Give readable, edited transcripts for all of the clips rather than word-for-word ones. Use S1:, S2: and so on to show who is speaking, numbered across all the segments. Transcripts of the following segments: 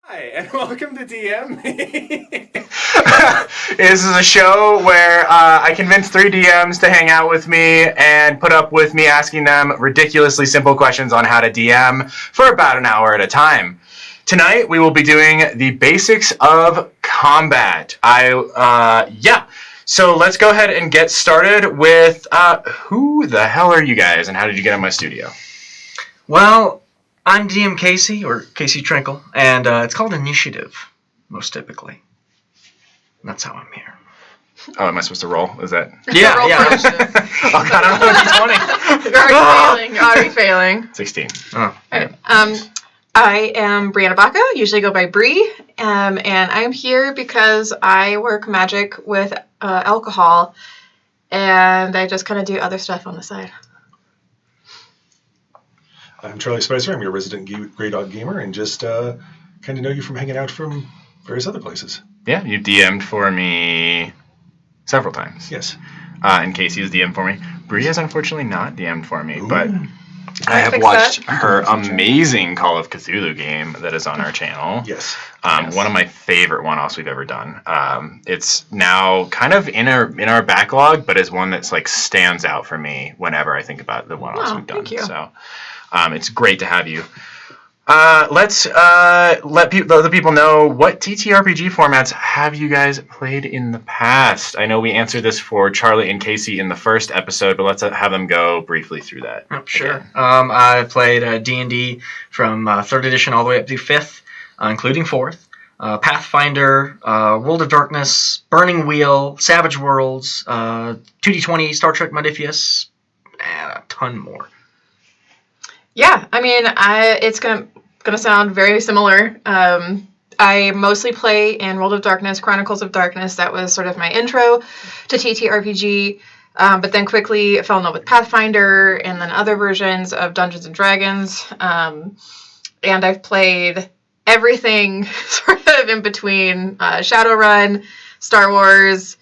S1: Hi, and welcome to DM.
S2: This is a show where I convince 3 DMs to hang out with me and put up with me asking them ridiculously simple questions on how to DM for about an hour at a time. Tonight, we will be doing the basics of combat. So let's go ahead and get started with who the hell are you guys and how did you get in my studio?
S3: Well, I'm DM Casey, or Casey Trinkle, and it's called Initiative, most typically. And that's how I'm here.
S2: Oh, am I supposed to roll? Is that?
S3: Yeah.
S2: Oh god, I don't know what
S4: You're already failing.
S2: 16.
S3: Oh.
S4: Alright. I am Brianna Baca, usually go by Bree, and I'm here because I work magic with alcohol, and I just kind of do other stuff on the side.
S5: I'm Charlie Spicer. I'm your resident Grey Dog Gamer, and just kind of know you from hanging out from various other places.
S2: Yeah, you DM'd for me several times.
S5: Yes.
S2: And Casey's DM'd for me. Bree has unfortunately not DM'd for me,
S5: Ooh.
S2: but I have watched her amazing Call of Cthulhu game that is on our channel.
S5: Yes.
S2: One of my favorite one-offs we've ever done. It's now kind of in our backlog, but is one that's like stands out for me whenever I think about the one-offs we've done.
S4: Thank you.
S2: So it's great to have you. Let's let the people know what TTRPG formats have you guys played in the past. I know we answered this for Charlie and Casey in the first episode, but let's have them go briefly through that.
S3: Oh, sure. I played D&D from 3rd edition all the way up to 5th, including 4th. Pathfinder, World of Darkness, Burning Wheel, Savage Worlds, 2D20, Star Trek Modiphius, and a ton more.
S4: Yeah, I mean, it's gonna sound very similar. I mostly play in World of Darkness, Chronicles of Darkness. That was sort of my intro to TTRPG. But then quickly fell in love with Pathfinder and then other versions of Dungeons and Dragons. And I've played everything sort of in between Shadowrun, Star Wars,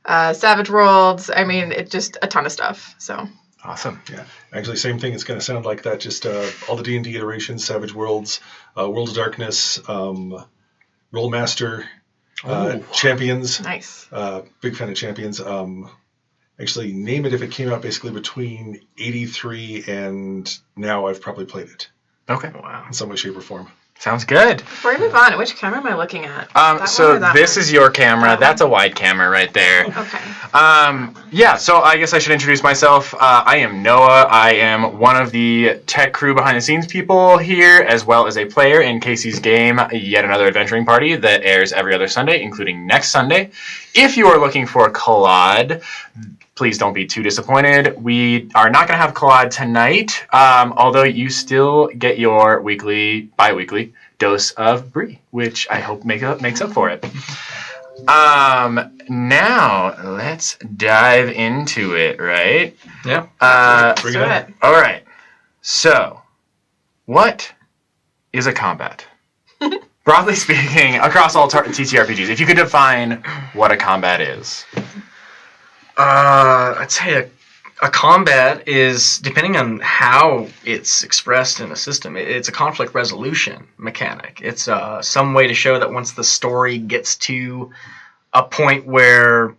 S4: Savage Worlds. I mean, it just a ton of stuff. So.
S2: Awesome.
S5: Yeah. Actually, same thing. It's going to sound like that. Just all the D&D iterations, Savage Worlds, World of Darkness, Rollmaster, Champions.
S4: Nice.
S5: Big fan of Champions. Actually, name it if it came out basically between 83 and now. I've probably played it.
S2: Okay.
S3: Wow.
S5: In some way, shape, or form.
S2: Sounds good.
S4: Before we move on, which camera am I looking at?
S2: So this is your camera. That's a wide camera right there.
S4: Okay.
S2: So I guess I should introduce myself. I am Noah. I am one of the tech crew behind the scenes people here, as well as a player in Casey's game, Yet Another Adventuring Party, that airs every other Sunday, including next Sunday. If you are looking for Collide, please don't be too disappointed. We are not going to have Collide tonight, although you still get your bi-weekly dose of Brie, which I hope makes up for it. Now, let's dive into it, right?
S3: Yeah.
S5: Bring it on.
S2: All right. So, what is a combat? Broadly speaking, across all TTRPGs, if you could define what a combat is.
S3: I'd say a combat is, depending on how it's expressed in a system, it's a conflict resolution mechanic. It's some way to show that once the story gets to a point where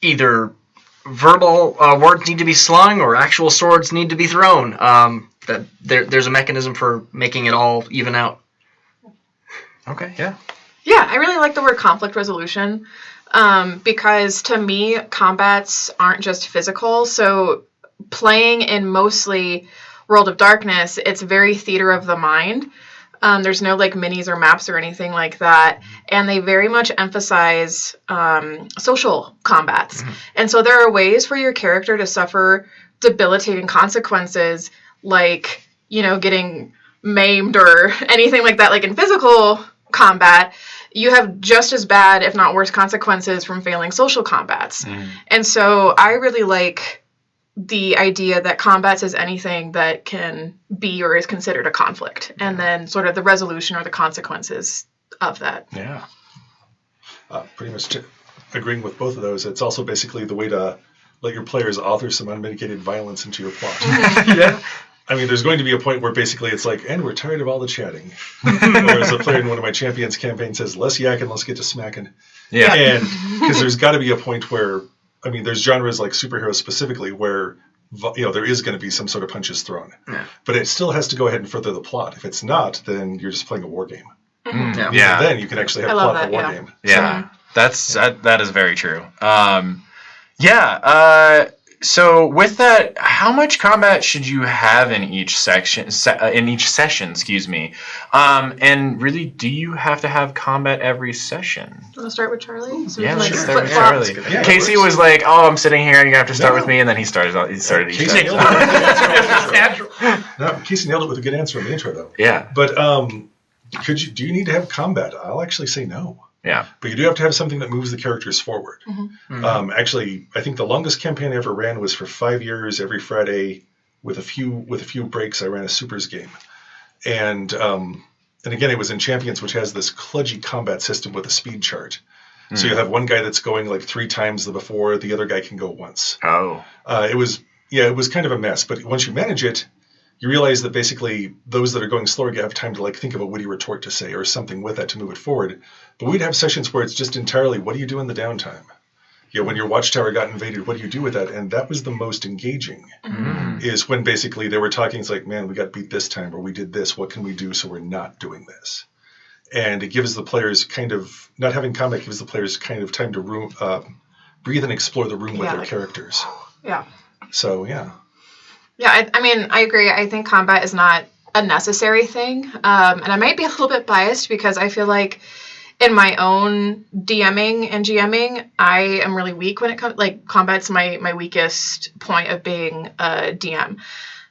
S3: either verbal words need to be slung or actual swords need to be thrown, that there's a mechanism for making it all even out.
S2: Okay, yeah.
S4: Yeah, I really like the word conflict resolution. Because to me, combats aren't just physical. So playing in mostly World of Darkness, it's very theater of the mind. There's no like minis or maps or anything like that. And they very much emphasize social combats. Mm-hmm. And so there are ways for your character to suffer debilitating consequences, like, getting maimed or anything like that, like in physical combat. You have just as bad, if not worse, consequences from failing social combats. Mm. And so I really like the idea that combats is anything that can be or is considered a conflict, and then sort of the resolution or the consequences of that.
S5: Yeah. Pretty much agreeing with both of those. It's also basically the way to let your players author some unmitigated violence into your plot.
S3: Yeah.
S5: I mean, there's going to be a point where basically it's like, and we're tired of all the chatting. Or as a player in one of my Champions campaigns says, less yakking, let's get to smacking.
S2: Yeah.
S5: And because there's got to be a point where, I mean, there's genres like superheroes specifically where, there is going to be some sort of punches thrown.
S3: Yeah.
S5: But it still has to go ahead and further the plot. If it's not, then you're just playing a war game.
S3: Yeah.
S2: Yeah.
S5: And then you can actually have plot in a war game.
S2: Yeah. That is very true. So with that, how much combat should you have in each session? Excuse me. And really, do you have to have combat every session?
S4: Want to start with Charlie? So
S2: Yeah,
S4: we
S2: let's
S4: can,
S2: start with
S4: flip-flop?
S2: Charlie.
S5: Yeah,
S2: Casey was like, "Oh, I'm sitting here, and you have to start with me," and then he started each
S5: Casey
S2: session.
S5: nailed it. No, Casey nailed it with a good answer in the intro, though.
S2: Yeah.
S5: But do you need to have combat? I'll actually say no.
S2: Yeah.
S5: But you do have to have something that moves the characters forward. Actually, I think the longest campaign I ever ran was for 5 years. Every Friday, with a few breaks, I ran a supers game, and again, it was in Champions, which has this kludgy combat system with a speed chart. So you'll have one guy that's going like 3 times the before, the other guy can go once.
S2: Oh.
S5: It was kind of a mess. But once you manage it, you realize that basically those that are going slower have time to like think of a witty retort to say or something with that to move it forward. But we'd have sessions where it's just entirely, what do you do in the downtime? When your watchtower got invaded, what do you do with that? And that was the most engaging, is when basically they were talking, it's like, man, we got beat this time, or we did this, what can we do so we're not doing this? And it gives the players kind of, not having combat gives the players kind of time to breathe and explore the room with their characters.
S4: Yeah.
S5: So, yeah.
S4: Yeah, I mean, I agree. I think combat is not a necessary thing. And I might be a little bit biased because I feel like in my own DMing and GMing, I am really weak when it comes, like, combat's my weakest point of being a DM.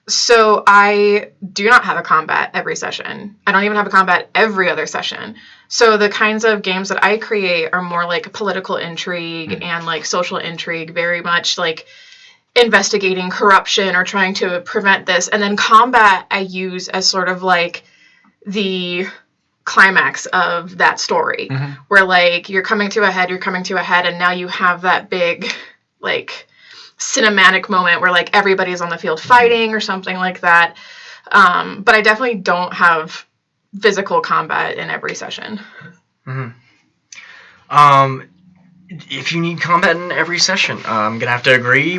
S4: So I do not have a combat every session. I don't even have a combat every other session. So the kinds of games that I create are more like political intrigue and like social intrigue, very much like investigating corruption or trying to prevent this. And then combat I use as sort of like the climax of that story, where like you're coming to a head, and now you have that big like cinematic moment where like everybody's on the field fighting or something like that. But I definitely don't have physical combat in every session.
S3: If you need combat in every session, I'm gonna have to agree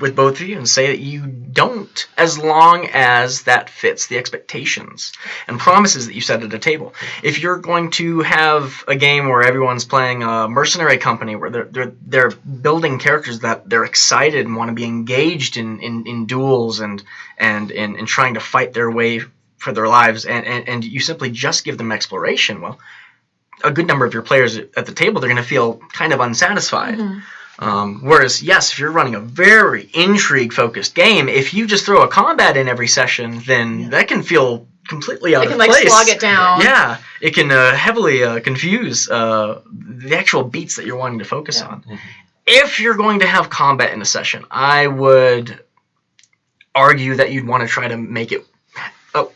S3: with both of you and say that you don't, as long as that fits the expectations and promises that you set at a table. If you're going to have a game where everyone's playing a mercenary company, where they're building characters that they're excited and want to be engaged in duels and trying to fight their way for their lives, and you simply just give them exploration, well, a good number of your players at the table, they're going to feel kind of unsatisfied. Whereas, yes, if you're running a very intrigue-focused game, if you just throw a combat in every session, then that can feel completely out of place. It can,
S4: slog it down.
S3: Yeah, it can heavily confuse the actual beats that you're wanting to focus on. If you're going to have combat in a session, I would argue that you'd want to try to make it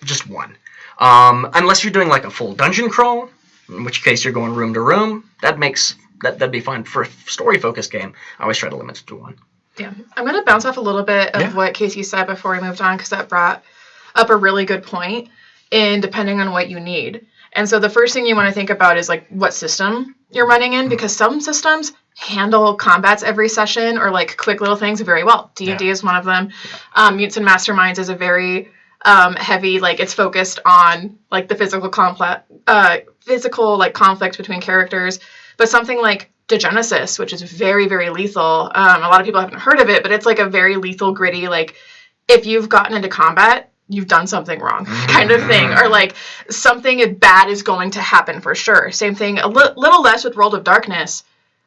S3: just one. Unless you're doing like a full dungeon crawl, in which case you're going room to room. That'd be fine. For a story-focused game, I always try to limit it to one.
S4: Yeah. I'm going to bounce off a little bit of what Casey said before we moved on, because that brought up a really good point in depending on what you need. And so the first thing you want to think about is like what system you're running in, because some systems handle combats every session or like quick little things very well. D&D is one of them. Mutants and Masterminds is a very heavy, like it's focused on like the physical like conflict between characters. But something like Degenesis, which is very, very lethal. A lot of people haven't heard of it, but it's like a very lethal, gritty, like if you've gotten into combat, you've done something wrong kind of thing. Or like something bad is going to happen for sure. Same thing, a little less with World of Darkness,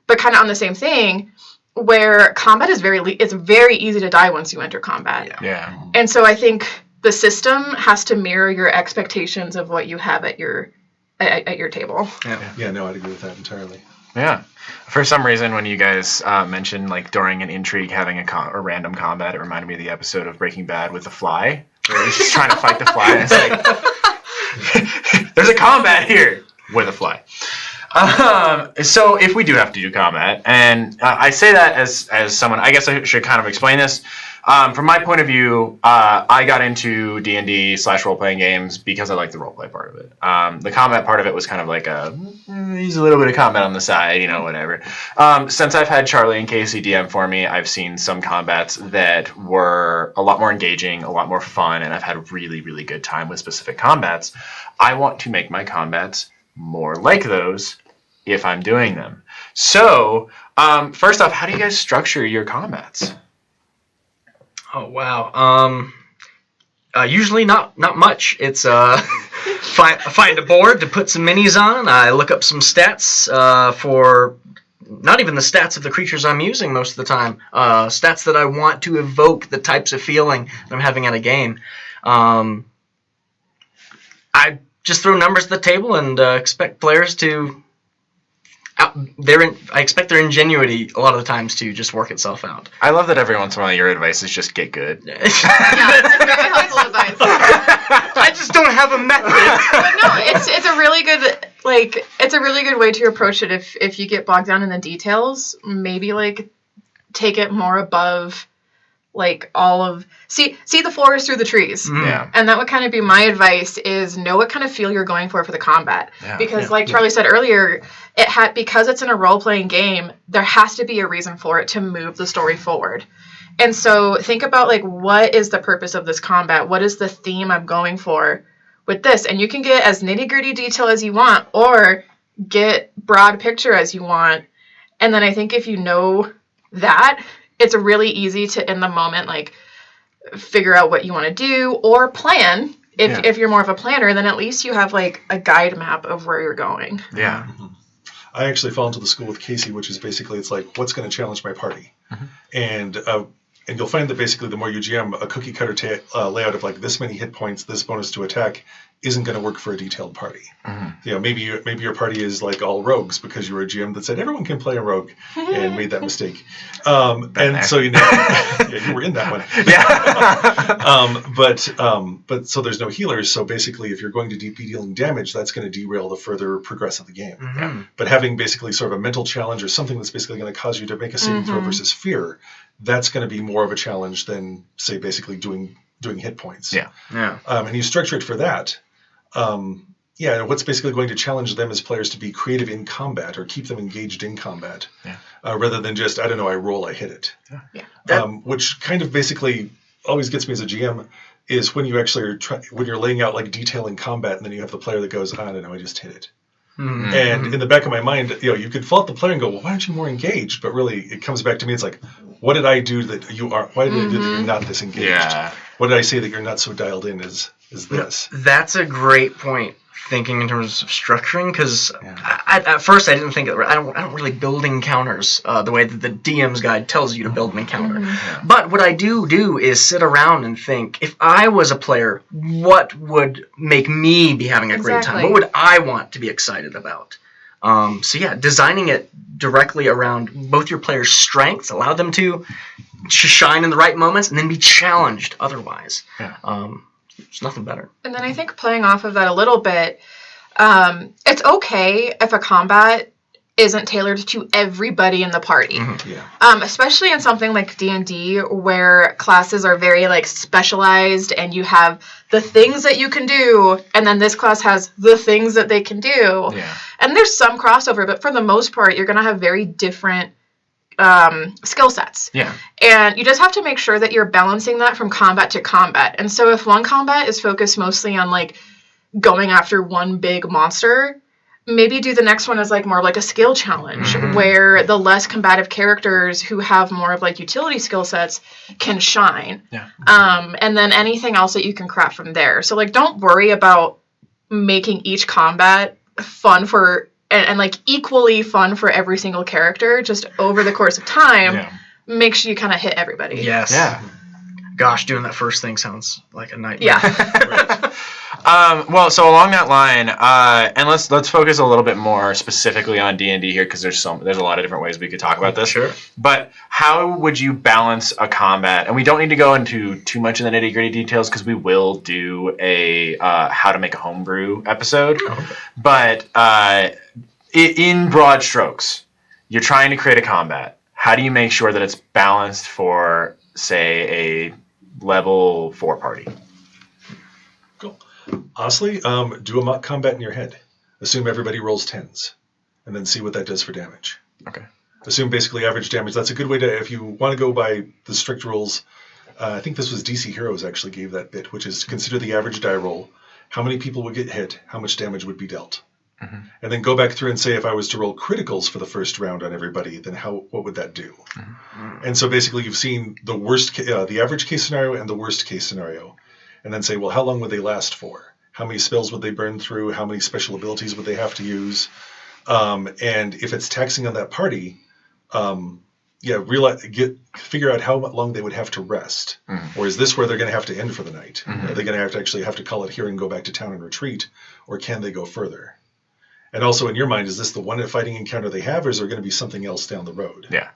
S4: but kind of on the same thing, where combat is it's very easy to die once you enter combat.
S2: Yeah.
S4: And so I think the system has to mirror your expectations of what you have at your table.
S5: Yeah, no, I'd agree with that entirely.
S2: Yeah. For some reason, when you guys mentioned like during an intrigue having a random combat, it reminded me of the episode of Breaking Bad with the fly, where he's just trying to fight the fly, and it's like, there's a combat here with a fly. So if we do have to do combat, and I say that as someone, I guess I should kind of explain this. From my point of view, I got into D&D / role-playing games because I like the role-play part of it. The combat part of it was kind of like use a little bit of combat on the side, whatever. Since I've had Charlie and Casey DM for me, I've seen some combats that were a lot more engaging, a lot more fun, and I've had a really, really good time with specific combats. I want to make my combats more like those if I'm doing them. So, first off, how do you guys structure your combats?
S3: Oh wow. Usually not much. It's find a board to put some minis on. I look up some stats for not even the stats of the creatures I'm using most of the time. Stats that I want to evoke the types of feeling that I'm having at a game. I just throw numbers at the table and expect players to. I expect their ingenuity a lot of the times to just work itself out.
S2: I love that every once in a while your advice is just get good.
S4: Yeah, it's very helpful advice.
S3: I just don't have a method.
S4: But no, it's a really good it's a really good way to approach it if you get bogged down in the details. Maybe take it more above all of see the forest through the trees.
S2: Yeah.
S4: And that would kind of be my advice is know what kind of feel you're going for the combat.
S2: Yeah.
S4: Because Charlie said earlier, because it's in a role-playing game, there has to be a reason for it to move the story forward. And so think about what is the purpose of this combat? What is the theme I'm going for with this? And you can get as nitty-gritty detail as you want or get broad picture as you want. And then I think if you know that, it's really easy to, in the moment, figure out what you want to do or plan. If you're more of a planner, then at least you have, a guide map of where you're going.
S2: Yeah.
S5: Mm-hmm. I actually fall into the school with Casey, which is basically, it's what's going to challenge my party? Mm-hmm. And you'll find that basically the more you GM, a cookie cutter layout of this many hit points, this bonus to attack, isn't going to work for a detailed party. Mm-hmm. Maybe your party is all rogues because you were a GM that said everyone can play a rogue and made that mistake. And so you were in that one.
S2: Yeah.
S5: But so there's no healers. So basically, if you're going to be dealing damage, that's going to derail the further progress of the game.
S3: Mm-hmm.
S5: But having basically sort of a mental challenge or something that's basically going to cause you to make a saving throw versus fear, that's going to be more of a challenge than say basically doing hit points.
S2: Yeah.
S5: And you structure it for that. And what's basically going to challenge them as players to be creative in combat or keep them engaged in combat, rather than just I roll, I hit it.
S4: Yeah.
S5: Which kind of basically always gets me as a GM is when you actually when you're laying out detail in combat, and then you have the player that goes, I don't know, I just hit it. Mm-hmm. And in the back of my mind, you could fault the player and go, well, why aren't you more engaged? But really, it comes back to me. It's what did I do that you are? Why did I do that you're not this engaged?
S2: Yeah.
S5: What did I say that you're not so dialed in as this?
S3: That's a great point. Thinking in terms of structuring, because at first I didn't think I don't really build encounters the way that the DM's guide tells you to build an encounter. Mm-hmm. But what I do is sit around and think, if I was a player, what would make me be having a great time? What would I want to be excited about? Designing it directly around both your players' strengths, allow them to shine in the right moments, and then be challenged otherwise.
S2: Yeah.
S3: There's nothing better.
S4: And then I think playing off of that a little bit, it's okay if a combat isn't tailored to everybody in the party.
S5: Mm-hmm. Yeah.
S4: Especially in something like D&D where classes are very specialized and you have the things that you can do and then this class has the things that they can do.
S2: Yeah.
S4: And there's some crossover, but for the most part you're going to have very different skill sets.
S2: Yeah.
S4: And you just have to make sure that you're balancing that from combat to combat. And so if one combat is focused mostly on going after one big monster, maybe do the next one as more of a skill challenge where the less combative characters who have more of utility skill sets can shine.
S2: Yeah.
S4: And then anything else that you can craft from there. So don't worry about making each combat fun for and equally fun for every single character. Just over the course of time, make sure you kind of hit everybody.
S3: Yes.
S2: Yeah.
S3: Gosh, doing that first thing sounds like a nightmare.
S4: Yeah.
S2: So along that line, and let's focus a little bit more specifically on D&D here because there's a lot of different ways we could talk about this.
S3: Sure.
S2: But how would you balance a combat? And we don't need to go into too much of the nitty-gritty details because we will do a how to make a homebrew episode.
S3: Oh, okay.
S2: But in broad strokes, you're trying to create a combat. How do you make sure that it's balanced for, say, a level 4 party?
S5: Cool. Honestly, do a mock combat in your head. Assume everybody rolls 10s, and then see what that does for damage.
S2: Okay.
S5: Assume basically average damage. That's a good way to, if you want to go by the strict rules, I think this was DC Heroes actually gave that bit, which is consider the average die roll, how many people would get hit, how much damage would be dealt. Mm-hmm. And then go back through and say, if I was to roll criticals for the first round on everybody, then what would that do? Mm-hmm. And so basically you've seen the worst, the average case scenario and the worst case scenario. And then say, well, how long would they last for? How many spells would they burn through? How many special abilities would they have to use? And if it's taxing on that party, figure out how long they would have to rest. Mm-hmm. Or is this where they're going to have to end for the night? Mm-hmm. Are they going to actually have to call it here and go back to town and retreat? Or can they go further? And also in your mind, is this the one fighting encounter they have, or is there going to be something else down the road?
S2: Yeah.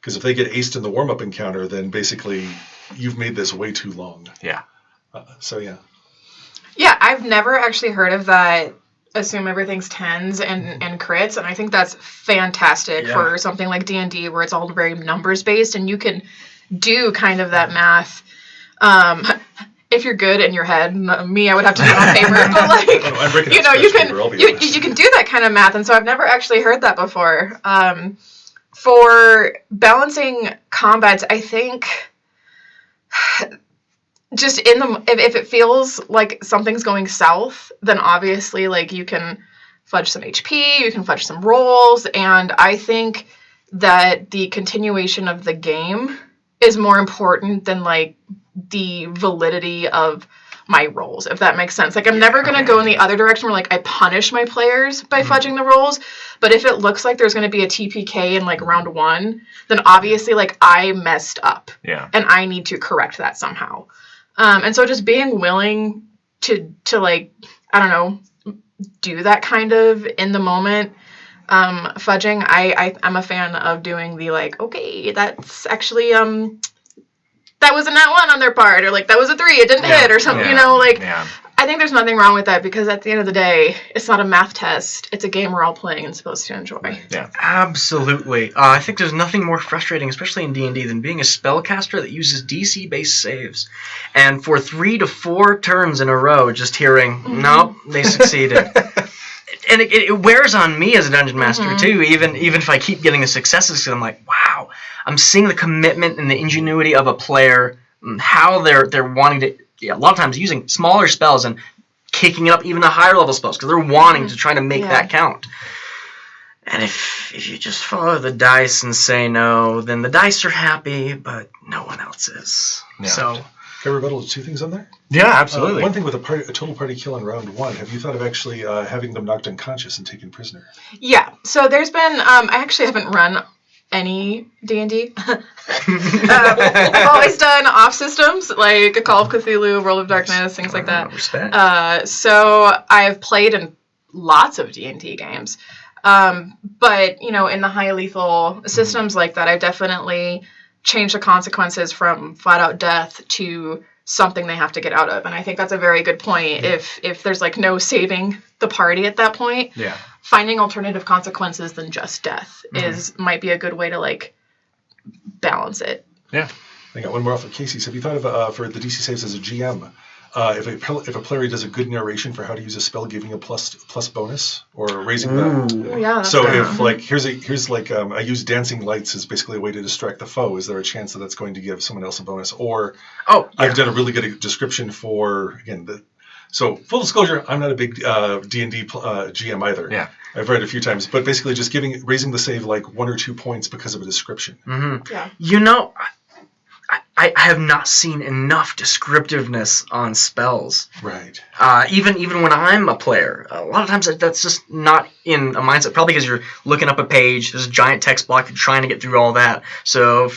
S5: Because if they get aced in the warm-up encounter, then basically you've made this way too long.
S2: Yeah.
S4: Yeah, I've never actually heard of that. Assume everything's 10s and crits, and I think that's fantastic for something like D&D where it's all very numbers based, and you can do kind of that math. If you're good in your head, me, I would have to do it on paper, but like you can do that kind of math, and so I've never actually heard that before. For balancing combats, I think just if it feels like something's going south, then obviously like you can fudge some HP, you can fudge some rolls, and I think that the continuation of the game is more important than like the validity of my rolls, if that makes sense. Like I'm never going to go in the other direction where like I punish my players by fudging the rolls, but if it looks like there's going to be a TPK in like round 1, then obviously like I messed up.
S2: Yeah.
S4: And I need to correct that somehow. And so just being willing to like, I don't know, do that kind of in the moment fudging. I'm a fan of doing the like, okay, that's actually that was a nat 1 on their part, or like that was a 3, it didn't hit, or something, you know, like I think there's nothing wrong with that, because at the end of the day, it's not a math test, it's a game we're all playing and supposed to enjoy.
S2: Yeah,
S3: absolutely. I think there's nothing more frustrating, especially in D&D, than being a spellcaster that uses DC-based saves, and for 3 to 4 turns in a row, just hearing, nope, they succeeded. And it wears on me as a dungeon master too, even if I keep getting the successes, because I'm like, wow, I'm seeing the commitment and the ingenuity of a player, how they're wanting to, a lot of times using smaller spells and kicking it up even to higher level spells, because they're wanting to try to make that count. And if you just follow the dice and say no, then the dice are happy, but no one else is. Yeah. So.
S5: Can I rebuttal 2 things on there?
S2: Yeah, absolutely.
S5: One thing with a total party kill in round 1, have you thought of actually having them knocked unconscious and taken prisoner?
S4: Yeah, so there's been, I actually haven't run any D&D. I've always done off systems, like a Call of Cthulhu, World of Darkness, things like that.
S3: Respect.
S4: So I've played in lots of D&D games. But, you know, in the high lethal systems like that, I've definitely changed the consequences from flat out death to something they have to get out of. And I think that's a very good point. Yeah. If there's like no saving the party at that point, finding alternative consequences than just death might be a good way to like balance it.
S2: Yeah.
S5: I got one more off of Casey's. Have you thought of for the DC saves as a GM? If a player does a good narration for how to use a spell, giving a plus bonus or raising the.
S4: Yeah.
S5: So if like here's like I use dancing lights as basically a way to distract the foe. Is there a chance that that's going to give someone else a bonus? Or I've done a really good description for again. So full disclosure, I'm not a big D&D GM either.
S2: Yeah.
S5: I've read it a few times, but basically just raising the save like 1 or 2 points because of a description.
S3: Mm-hmm. Yeah. You know. I have not seen enough descriptiveness on spells.
S5: Right.
S3: Even when I'm a player, a lot of times that's just not in a mindset. Probably because you're looking up a page, there's a giant text block, you're trying to get through all that. So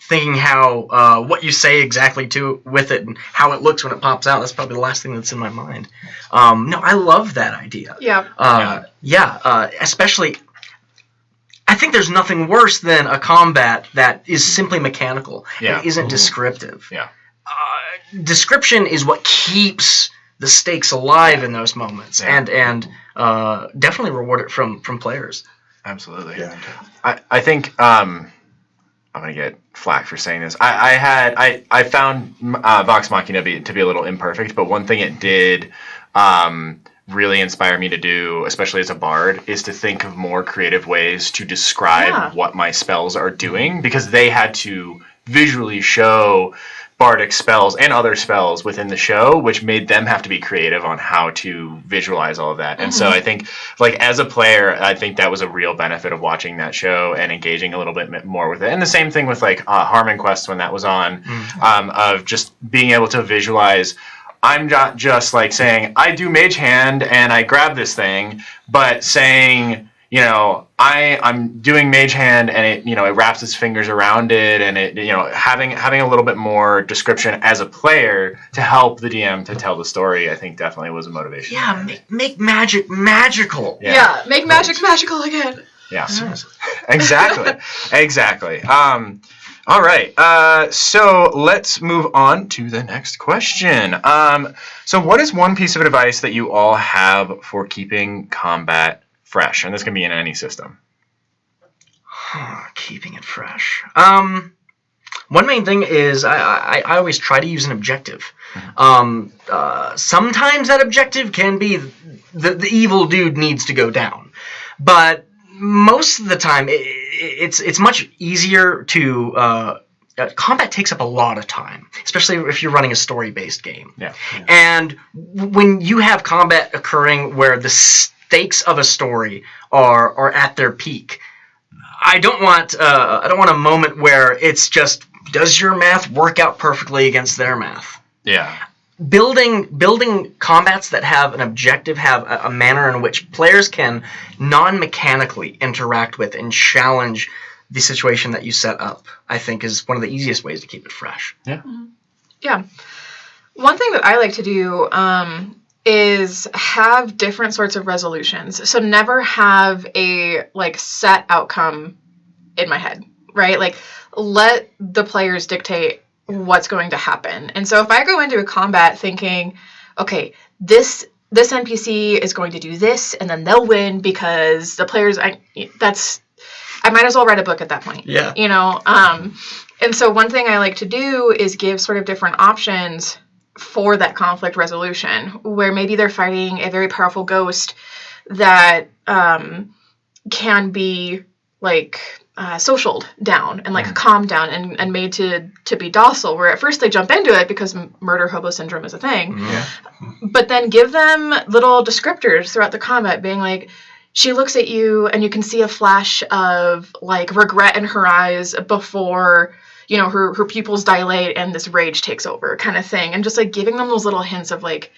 S3: thinking how what you say exactly with it and how it looks when it pops out, that's probably the last thing that's in my mind. No, I love that idea.
S4: Yeah.
S3: Especially. I think there's nothing worse than a combat that is simply mechanical and isn't descriptive.
S2: Yeah.
S3: Description is what keeps the stakes alive in those moments. Yeah. And definitely reward it from players.
S2: Absolutely.
S5: Yeah.
S2: I think I'm gonna get flack for saying this. I found Vox Machina to be a little imperfect, but one thing it did really inspire me to do, especially as a bard, is to think of more creative ways to describe what my spells are doing, because they had to visually show bardic spells and other spells within the show, which made them have to be creative on how to visualize all of that. And so I think, like, as a player, I think that was a real benefit of watching that show and engaging a little bit more with it. And the same thing with, like, Harmon Quest when that was on, of just being able to visualize. I'm not just, like, saying, I do Mage Hand and I grab this thing, but saying, you know, I'm doing Mage Hand and it, you know, it wraps its fingers around it, and it, you know, having a little bit more description as a player to help the DM to tell the story, I think definitely was a motivation.
S3: Yeah, make magic magical.
S4: Yeah, make magic magical again.
S2: Yeah, exactly. All right, so let's move on to the next question. So what is one piece of advice that you all have for keeping combat fresh? And this can be in any system.
S3: Keeping it fresh. One main thing is I always try to use an objective. Sometimes that objective can be the evil dude needs to go down, but most of the time it's much easier to. Combat takes up a lot of time, especially if you're running a story-based game.
S2: Yeah.
S3: And when you have combat occurring where the stakes of a story are at their peak, I don't want a moment where it's just, does your math work out perfectly against their math?
S2: Yeah.
S3: Building combats that have an objective, have a manner in which players can non-mechanically interact with and challenge the situation that you set up, I think, is one of the easiest ways to keep it fresh.
S2: Yeah.
S4: Yeah. One thing that I like to do is have different sorts of resolutions. So never have a, like, set outcome in my head, right? Like, let the players dictate what's going to happen. And so if I go into a combat thinking, okay, this NPC is going to do this, and then they'll win because the players, I might as well write a book at that point.
S3: Yeah.
S4: You know? And so one thing I like to do is give sort of different options for that conflict resolution, where maybe they're fighting a very powerful ghost that can be, like, socialed down and, like, calmed down and made to be docile, where at first they jump into it because murder hobo syndrome is a thing.
S2: Yeah.
S4: But then give them little descriptors throughout the combat, being like, she looks at you and you can see a flash of, like, regret in her eyes before, you know, her pupils dilate and this rage takes over, kind of thing. And just, like, giving them those little hints of, like,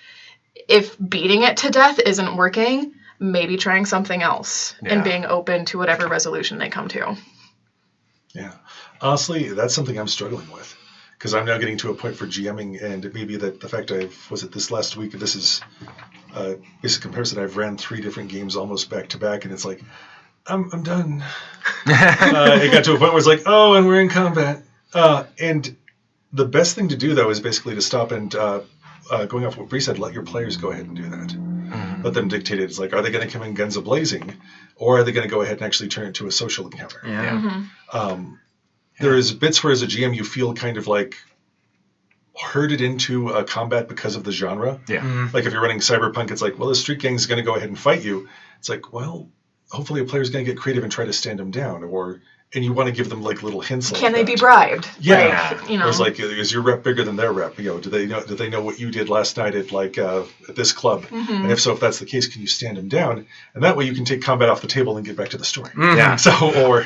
S4: if beating it to death isn't working, maybe trying something else and being open to whatever resolution they come to. Yeah.
S5: Honestly, that's something I'm struggling with, because I'm now getting to a point for GMing, and maybe that the fact this last week, this is basic comparison, I've ran 3 different games almost back to back, and it's like, I'm done. It got to a point where it's like, oh, and we're in combat. And the best thing to do, though, is basically to stop and, going off what Bree said, let your players go ahead and do that. Mm-hmm. Let them dictate it. It's like, are they going to come in guns a-blazing, or are they going to go ahead and actually turn it into a social encounter?
S3: Yeah.
S4: Mm-hmm.
S5: There's bits where, as a GM, you feel kind of like herded into a combat because of the genre.
S2: Yeah.
S3: Mm-hmm.
S5: Like if you're running Cyberpunk, it's like, well, the street gang is going to go ahead and fight you. It's like, well, hopefully a player's going to get creative and try to stand them down, and you want to give them, like, little hints.
S4: Can
S5: like
S4: they
S5: that.
S4: be bribed?
S5: Yeah.
S4: Like, you know.
S5: Or it's like, is your rep bigger than their rep? You know, do they know what you did last night at, like, at this club?
S4: Mm-hmm.
S5: And if so, if that's the case, can you stand them down? And that way you can take combat off the table and get back to the story.
S3: Mm-hmm.
S2: Yeah.
S5: So,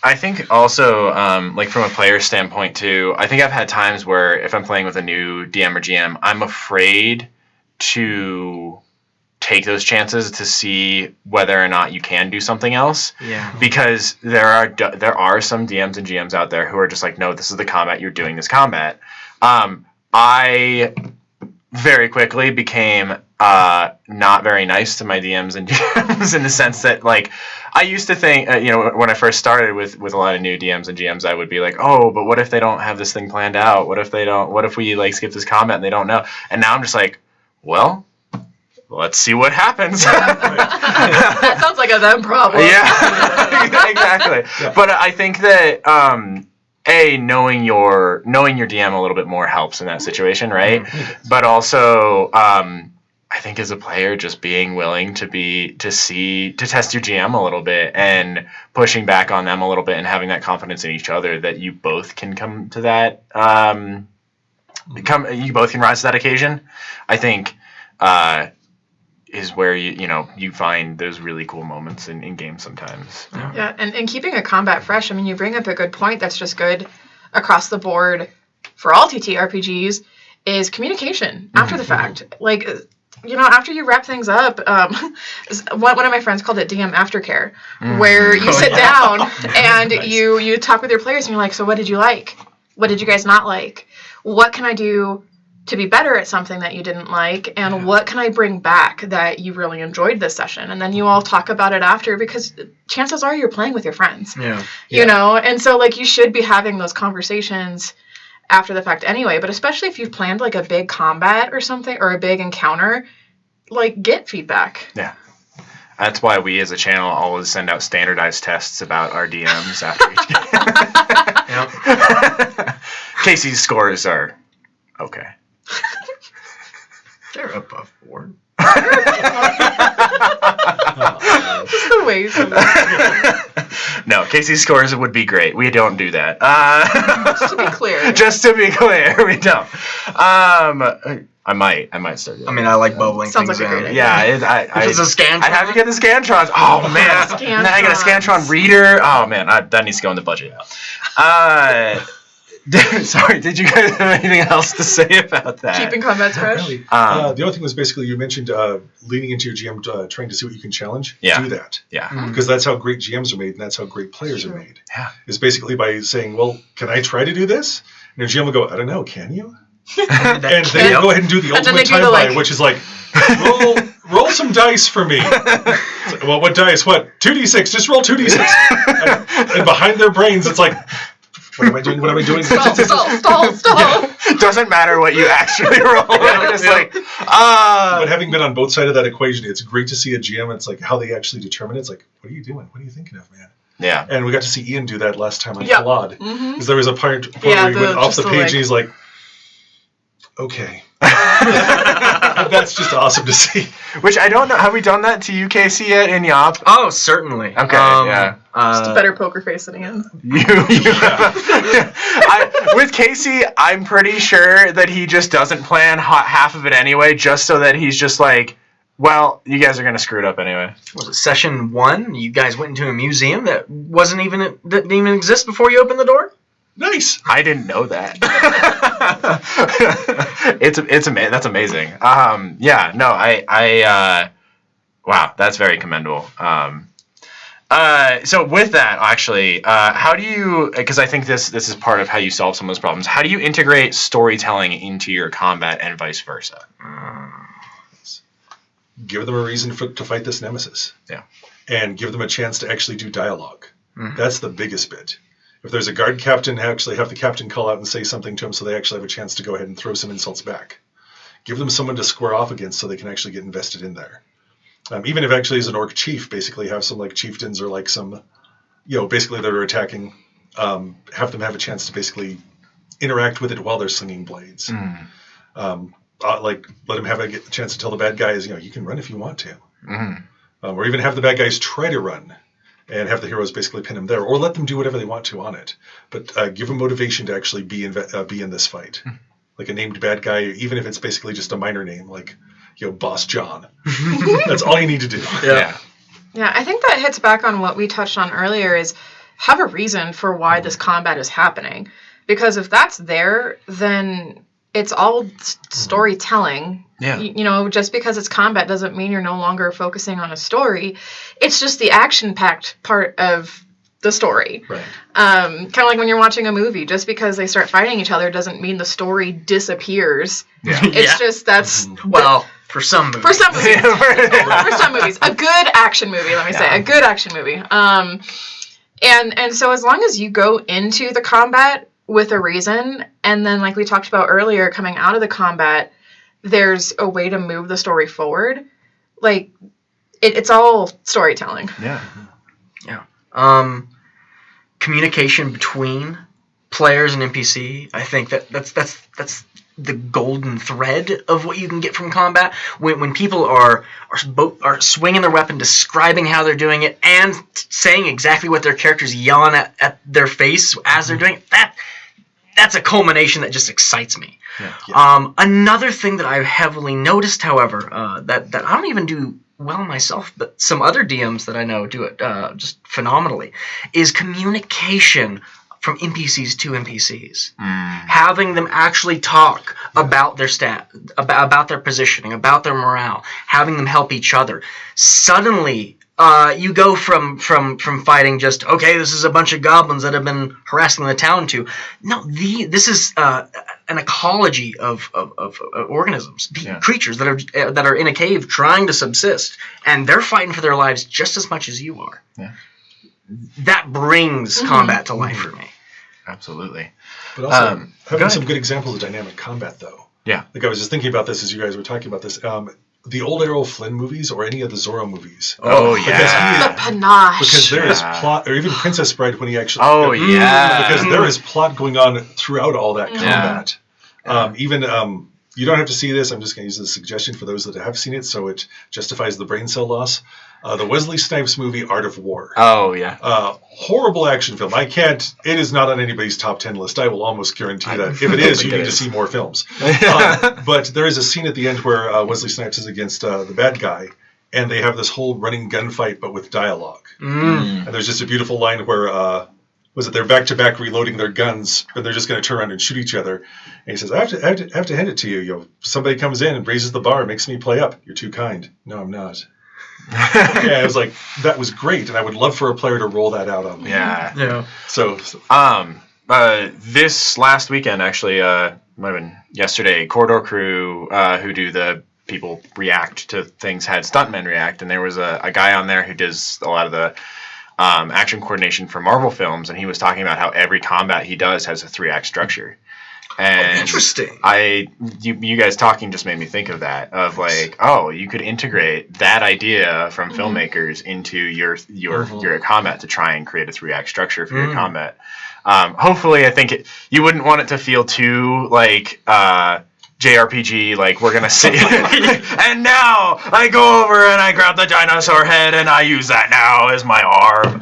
S2: I think also, like, from a player standpoint too, I think I've had times where if I'm playing with a new DM or GM, I'm afraid to take those chances to see whether or not you can do something else.
S3: Yeah.
S2: Because there are some DMs and GMs out there who are just like, no, this is the combat, you're doing this combat. I very quickly became not very nice to my DMs and GMs in the sense that, like, I used to think, when I first started with a lot of new DMs and GMs, I would be like, oh, but what if they don't have this thing planned out? What if we, like, skip this combat and they don't know? And now I'm just like, well, let's see what happens.
S4: That sounds like a them problem.
S2: Yeah, exactly.
S5: Yeah.
S2: But I think that knowing your DM a little bit more helps in that situation, right? But also, I think as a player, just being willing to test your GM a little bit and pushing back on them a little bit and having that confidence in each other that you both can come to that. You both can rise to that occasion. I think. Is where you find those really cool moments in games sometimes.
S4: Yeah, and keeping a combat fresh, I mean, you bring up a good point that's just good across the board for all TTRPGs is communication after the fact. Like, after you wrap things up, one of my friends called it DM aftercare, where you sit down and
S5: Nice.
S4: you talk with your players and you're like, so what did you like? What did you guys not like? What can I do to be better at something that you didn't like, and what can I bring back that you really enjoyed this session? And then you all talk about it after, because chances are you're playing with your friends. You know, and so like you should be having those conversations after the fact anyway, but especially if you've planned like a big combat or something or a big encounter, like get feedback.
S2: Yeah. That's why we as a channel always send out standardized tests about our DMs after each game. Casey's scores are okay.
S3: They're above board.
S4: Just the ways of
S2: No, Casey's scores would be great. We don't do that.
S4: just to be clear.
S2: Just to be clear, we don't. I might start doing
S3: I mean, I like bubbling
S4: Sounds
S3: things
S4: like a great
S3: in.
S4: idea.
S2: Yeah,
S3: If it's a Scantron.
S2: I'd have to get the Scantrons. Oh man,
S4: Scantrons.
S2: now I got a Scantron reader. Oh man, that needs to go in the budget. Sorry, did you guys have anything else to say about that?
S4: Keeping combats fresh.
S5: Really. The other thing was basically you mentioned leaning into your GM, trying to see what you can challenge.
S2: Yeah.
S5: Do that.
S2: Yeah.
S5: Because that's how great GMs are made, and that's how great players are made.
S2: Yeah.
S5: Is basically by saying, well, can I try to do this? And your GM will go, I don't know, can you? And then you go ahead and do the
S4: And then they
S5: ultimate
S4: do
S5: time
S4: the,
S5: buy,
S4: like-
S5: which is like, roll some dice for me. It's like, well, what dice? What? 2d6. Just roll 2d6. and behind their brains, it's like, what am I doing? What am I doing?
S4: Stall.
S2: Doesn't matter what you actually roll. Just like,
S5: But having been on both sides of that equation, it's great to see a GM. It's like how they actually determine it. It's like, what are you doing? What are you thinking of, man?
S2: yeah.
S5: And we got to see Ian do that last time on
S4: Yeah.
S5: Claude.
S4: Mm-hmm.
S5: Because there was a point
S4: Yeah,
S5: where he went off
S4: just
S5: the
S4: the,
S5: page
S4: like-
S5: and he's like, okay. That's just awesome to see.
S2: Which I don't know. Have we done that to you, Casey, yet in Yop?
S3: Oh, certainly.
S2: Okay, yeah.
S4: Just a better poker face than Ian.
S2: With Casey, I'm pretty sure that he just doesn't plan half of it anyway, just so that he's just like, well, you guys are gonna screw it up anyway.
S3: Was it session 1? You guys went into a museum that didn't even exist before you opened the door?
S5: Nice.
S2: I didn't know that. It's amazing. That's amazing. Yeah. No. Wow. That's very commendable. So with that, actually, how do you? Because I think this is part of how you solve some of those problems. How do you integrate storytelling into your combat and vice versa?
S5: Give them a reason to fight this nemesis.
S2: Yeah.
S5: And give them a chance to actually do dialogue. Mm-hmm. That's the biggest bit. If there's a guard captain, actually have the captain call out and say something to him so they actually have a chance to go ahead and throw some insults back. Give them someone to square off against so they can actually get invested in there. Even if actually as an orc chief, basically have some like chieftains or like some, basically that are attacking, have them have a chance to basically interact with it while they're slinging blades. Like let them have a chance to tell the bad guys, you can run if you want to. Or even have the bad guys try to run. And have the heroes basically pin them there, or let them do whatever they want to on it. But give them motivation to actually be in this fight, like a named bad guy, even if it's basically just a minor name, like Boss John. That's all you need to do.
S2: Yeah.
S4: Yeah, I think that hits back on what we touched on earlier. Is have a reason for why this combat is happening, because if that's there, then it's all storytelling.
S2: Yeah.
S4: Just because it's combat doesn't mean you're no longer focusing on a story. It's just the action-packed part of the story.
S5: Right.
S4: Kind of like when you're watching a movie. Just because they start fighting each other doesn't mean the story disappears.
S2: Yeah.
S4: It's just that's...
S3: Well, for some movies.
S4: For some movies. For some movies. A good action movie, let me say. A good action movie. And so as long as you go into the combat with a reason, and then like we talked about earlier, coming out of the combat, there's a way to move the story forward, like it's all storytelling.
S2: Yeah.
S3: Communication between players and NPC. I think that's the golden thread of what you can get from combat. When people are swinging their weapon, describing how they're doing it, and saying exactly what their character's yelling at their face as they're doing it. That's a culmination that just excites me.
S2: Yeah.
S3: Another thing that I've heavily noticed, however, that I don't even do well myself, but some other DMs that I know do it just phenomenally, is communication from NPCs to NPCs. Having them actually talk about their about their positioning, about their morale, having them help each other. Suddenly, you go from fighting just, okay, this is a bunch of goblins that have been harassing the town, to, no, this is an ecology of organisms, creatures that are in a cave trying to subsist, and they're fighting for their lives just as much as you are.
S2: Yeah.
S3: That brings combat to life for me.
S2: Absolutely.
S5: But also, having some good examples of dynamic combat, though.
S2: Yeah.
S5: Like, I was just thinking about this as you guys were talking about this. The old Errol Flynn movies, or any of the Zorro movies.
S2: Oh, yeah.
S4: The panache.
S5: Because there is plot, or even Princess Bride when he actually...
S2: Oh, yeah.
S5: Because there is plot going on throughout all that combat. Even, you don't have to see this, I'm just going to use it as a suggestion for those that have seen it, so it justifies the brain cell loss. The Wesley Snipes movie, Art of War.
S2: Oh, yeah.
S5: Horrible action film. It is not on anybody's top 10 list. I will almost guarantee that. If it is, you need to see more films. But there is a scene at the end where Wesley Snipes is against the bad guy, and they have this whole running gunfight, but with dialogue. And there's just a beautiful line where, they're back-to-back reloading their guns, but they're just going to turn around and shoot each other. And he says, I have to hand it to you. Somebody comes in and raises the bar, makes me play up. You're too kind. No, I'm not. I was like, that was great, and I would love for a player to roll that out on me.
S2: Yeah.
S5: So
S2: this last weekend, actually, might have been yesterday, Corridor Crew, who do the people react to things, had stuntmen react, and there was a guy on there who does a lot of the action coordination for Marvel films, and he was talking about how every combat he does has a 3-act structure. And
S3: interesting.
S2: You guys talking just made me think of that, of like, oh, you could integrate that idea from filmmakers into your combat to try and create a 3-act structure for your combat. Hopefully, I think you wouldn't want it to feel too like JRPG, like we're gonna see. And now I go over and I grab the dinosaur head and I use that now as my arm.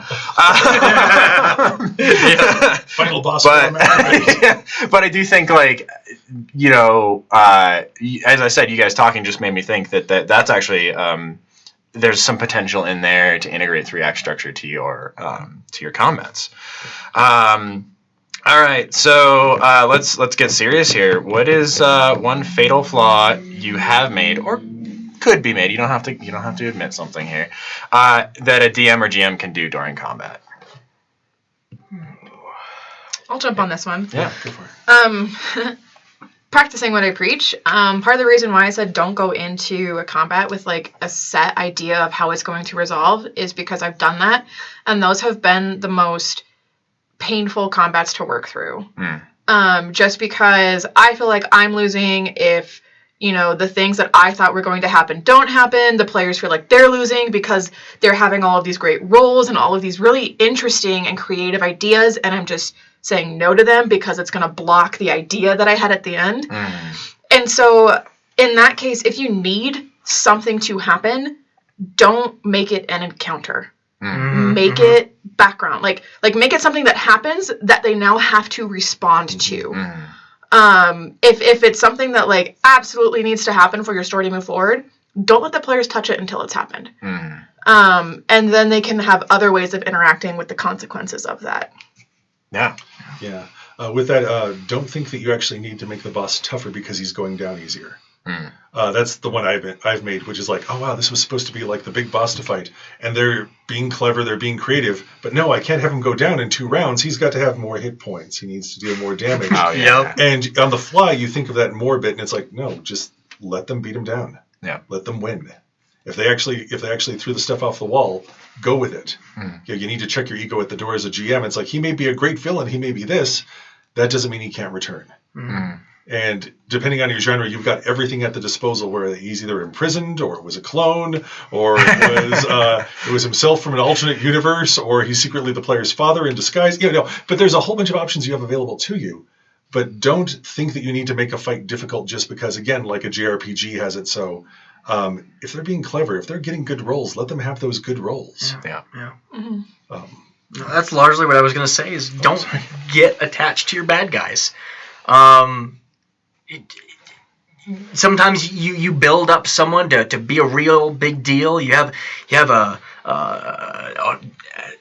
S5: Final boss.
S2: But I do think, like, as I said, you guys talking just made me think that's actually there's some potential in there to integrate 3-act structure to your combats. All right, so let's get serious here. What is one fatal flaw you have made, or could be made? You don't have to admit something here, that a DM or GM can do during combat.
S4: I'll jump on this one.
S2: Yeah,
S5: go for it.
S4: Practicing what I preach. Part of the reason why I said don't go into a combat with like a set idea of how it's going to resolve is because I've done that, and those have been the most painful combats to work through. Just because I feel like I'm losing if, the things that I thought were going to happen don't happen. The players feel like they're losing because they're having all of these great roles and all of these really interesting and creative ideas, and I'm just saying no to them because it's going to block the idea that I had at the end. And so in that case, if you need something to happen, don't make it an encounter. Make it background, like make it something that happens that they now have to respond to. If it's something that like absolutely needs to happen for your story to move forward, don't let the players touch it until it's happened. And then they can have other ways of interacting with the consequences of that.
S5: Yeah. With that, don't think that you actually need to make the boss tougher because he's going down easier. That's the one I've made, which is like, oh wow, this was supposed to be like the big boss to fight, and they're being clever, they're being creative, but no, I can't have him go down in 2 rounds. He's got to have more hit points. He needs to deal more damage. And on the fly, you think of that more a bit, and it's like, no, just let them beat him down. Let them win. If they actually threw the stuff off the wall, go with it. You need to check your ego at the door as a GM. It's like, he may be a great villain, he may be this. That doesn't mean he can't return. And depending on your genre, you've got everything at the disposal where he's either imprisoned, or it was a clone, or it was himself from an alternate universe, or he's secretly the player's father in disguise. But there's a whole bunch of options you have available to you. But don't think that you need to make a fight difficult just because, again, like a JRPG has it. So if they're being clever, if they're getting good rolls, let them have those good rolls.
S3: Yeah.
S4: Mm-hmm.
S3: That's largely what I was going to say is don't get attached to your bad guys. Sometimes you build up someone to be a real big deal. You have a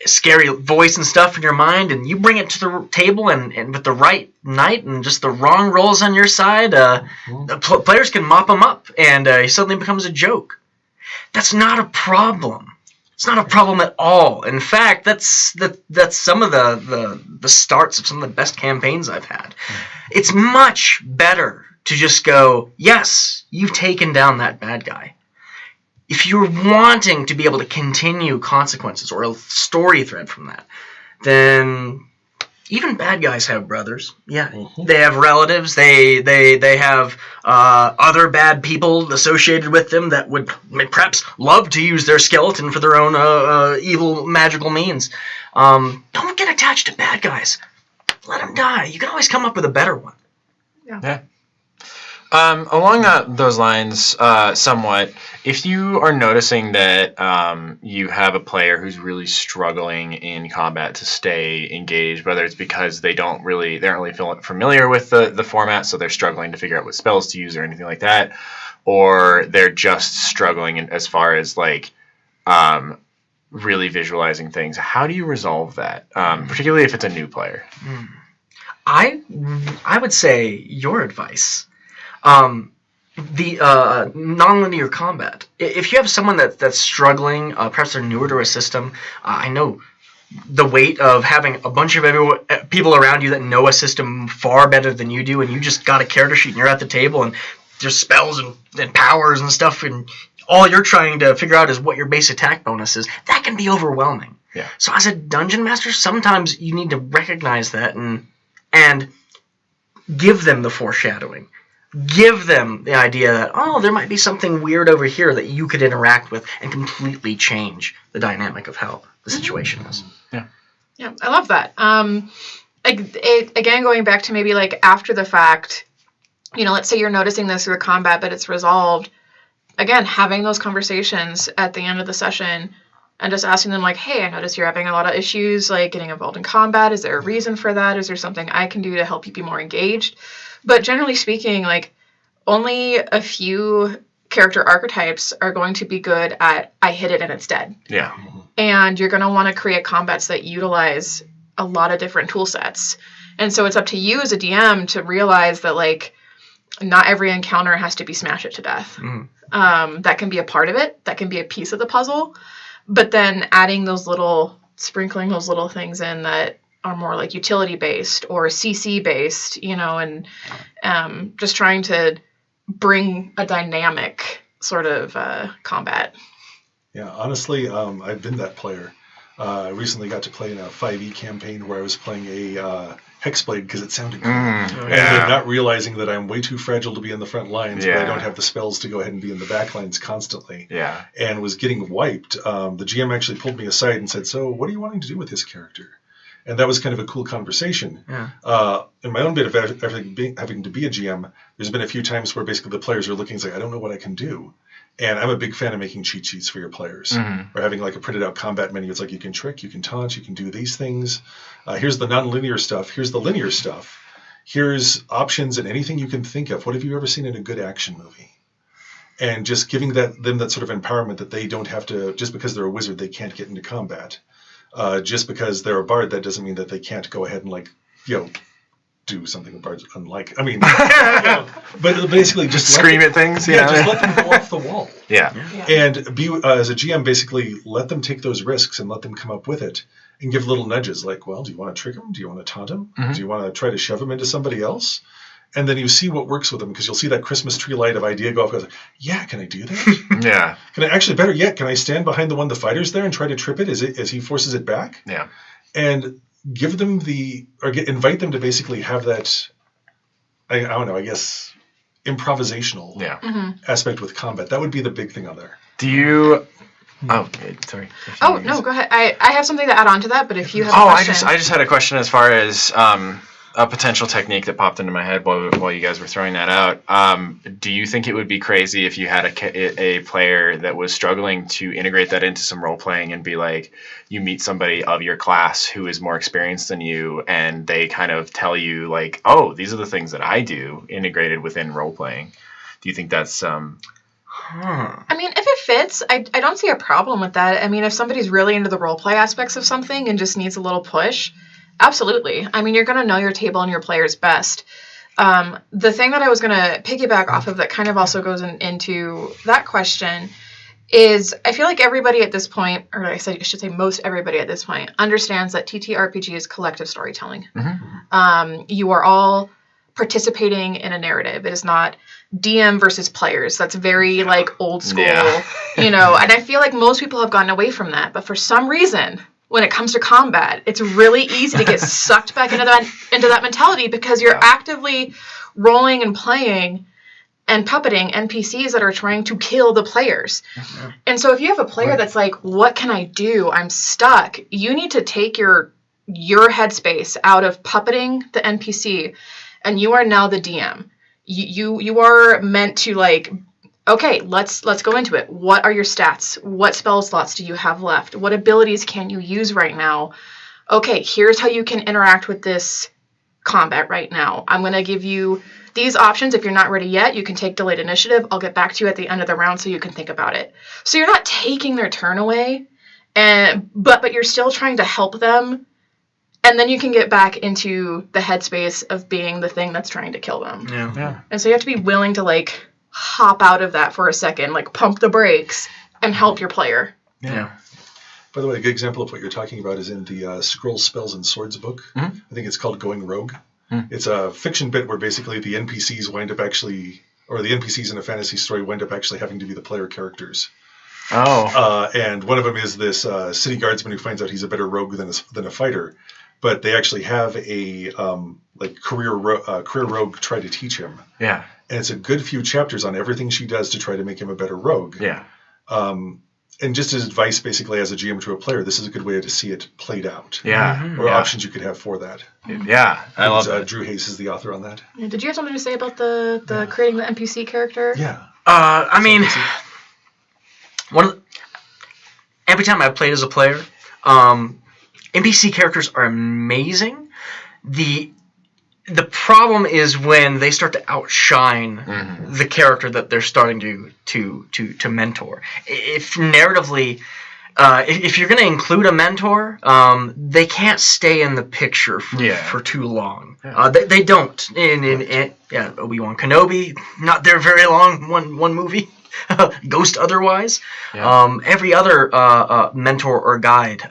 S3: scary voice and stuff in your mind, and you bring it to the table, and with the right night and just the wrong rolls on your side, the players can mop them up, and he suddenly becomes a joke. That's not a problem. It's not a problem at all. In fact, that's some of the starts of some of the best campaigns I've had. It's much better to just go, yes, you've taken down that bad guy. If you're wanting to be able to continue consequences or a story thread from that, then even bad guys have brothers. Yeah, they have relatives. They have other bad people associated with them that would perhaps love to use their skeleton for their own evil magical means. Don't get attached to bad guys. Let them die. You can always come up with a better one.
S2: Yeah. Along those lines, somewhat, if you are noticing that you have a player who's really struggling in combat to stay engaged, whether it's because they aren't really familiar with the format, so they're struggling to figure out what spells to use or anything like that, or they're just struggling as far as really visualizing things, how do you resolve that, particularly if it's a new player?
S3: I would say your advice. The nonlinear combat. If you have someone that's struggling, perhaps they're newer to a system, I know the weight of having a bunch of people around you that know a system far better than you do, and you just got a character sheet and you're at the table and there's spells and powers and stuff, and all you're trying to figure out is what your base attack bonus is. That can be overwhelming.
S2: Yeah.
S3: So as a dungeon master, sometimes you need to recognize that and give them the foreshadowing. Give them the idea that, there might be something weird over here that you could interact with and completely change the dynamic of how the situation is.
S4: Yeah, I love that. Again, going back to maybe after the fact, let's say you're noticing this through combat, but it's resolved. Again, having those conversations at the end of the session and just asking them hey, I notice you're having a lot of issues getting involved in combat. Is there a reason for that? Is there something I can do to help you be more engaged? But generally speaking, only a few character archetypes are going to be good at I hit it and it's dead.
S2: Yeah.
S4: And you're going to want to create combats that utilize a lot of different tool sets. And so it's up to you as a DM to realize that not every encounter has to be smash it to death. That can be a part of it. That can be a piece of the puzzle. But then sprinkling those little things in that are more utility based or CC based, and just trying to bring a dynamic sort of combat.
S5: Yeah, honestly, I've been that player. I recently got to play in a 5e campaign where I was playing a Hexblade because it sounded cool. And then not realizing that I'm way too fragile to be in the front lines, but I don't have the spells to go ahead and be in the back lines constantly.
S2: Yeah. And
S5: was getting wiped. The GM actually pulled me aside and said, so what are you wanting to do with this character? And that was kind of a cool conversation. Yeah. In my own bit of having to be a GM, there's been a few times where basically the players are looking and say, I don't know what I can do. And I'm a big fan of making cheat sheets for your players. Or having a printed out combat menu. It's you can trick, you can taunt, you can do these things. Here's the non-linear stuff. Here's the linear stuff. Here's options and anything you can think of. What have you ever seen in a good action movie? And just giving them that sort of empowerment that they don't have to, just because they're a wizard, they can't get into combat. Just because they're a bard, that doesn't mean that they can't go ahead and do something the bards unlike. I mean, but basically just
S2: scream at things.
S5: Just let them go off the wall.
S2: Yeah.
S5: And be as a GM, basically let them take those risks and let them come up with it, and give little nudges well, do you want to trick them? Do you want to taunt them? Do you want to try to shove them into somebody else? And then you see what works with them, because you'll see that Christmas tree light of idea go off. Goes, yeah, can I do that?
S2: Yeah.
S5: Can I actually, better yet, can I stand behind the one the fighter's there and try to trip it as he forces it back?
S2: Yeah.
S5: And give them invite them to basically have that I don't know, I guess improvisational aspect with combat. That would be the big thing on there.
S2: Do you? Oh, sorry.
S4: Oh no, go ahead. I have something to add on to that, but if you have a
S2: I
S4: question.
S2: just had a question as far as a potential technique that popped into my head while you guys were throwing that out. Do you think it would be crazy if you had a player that was struggling to integrate that into some role playing and be like, you meet somebody of your class who is more experienced than you, and they kind of tell you like, oh, these are the things that I do integrated within role playing. Do you think that's
S4: I mean, if it fits, I don't see a problem with that. I mean, if somebody's really into the role play aspects of something and just needs a little push, absolutely. I mean, you're going to know your table and your players best. The thing that I was going to piggyback off of that kind of also goes into that question is I feel like everybody at this point, or I should say most everybody at this point, understands that TTRPG is collective storytelling. You are all participating in a narrative. It is not DM versus players. That's very like old school, and I feel like most people have gotten away from that. But for some reason, when it comes to combat, it's really easy to get sucked back into that mentality because you're actively rolling and playing and puppeting NPCs that are trying to kill the players. And so if you have a player that's like, what can I do? I'm stuck. You need to take your headspace out of puppeting the NPC, and you are now the DM. You are meant to like, okay, let's go into it. What are your stats? What spell slots do you have left? What abilities can you use right now? Okay, here's how you can interact with this combat right now. I'm going to give you these options. If you're not ready yet, you can take delayed initiative. I'll get back to you at the end of the round so you can think about it. So you're not taking their turn away, but you're still trying to help them. And then you can get back into the headspace of being the thing that's trying to kill them. Yeah. And so you have to be willing to like hop out of that for a second, like pump the brakes and help your player.
S5: Yeah. By the way, a good example of what you're talking about is in the Scroll Spells and Swords book. I think it's called Going Rogue. It's a fiction bit where basically the NPCs wind up actually, or the NPCs in a fantasy story wind up actually having to be the player characters. And one of them is this city guardsman who finds out he's a better rogue than a fighter. But they actually have a career rogue try to teach him. Yeah. And it's a good few chapters on everything she does to try to make him a better rogue. Yeah. And just as advice, basically, as a GM to a player, this is a good way to see it played out. Yeah. Or options you could have for that.
S2: Yeah. I love that.
S5: Drew Hayes is the author on that.
S4: Yeah, did you have something to say about the creating the NPC character?
S5: Yeah.
S3: I mean, every time I've played as a player, NPC characters are amazing. The problem is when they start to outshine the character that they're starting to mentor. If narratively, if you're going to include a mentor, they can't stay in the picture for too long. They don't. In Obi-Wan Kenobi, not there very long. One movie. Ghost otherwise. Every other mentor or guide,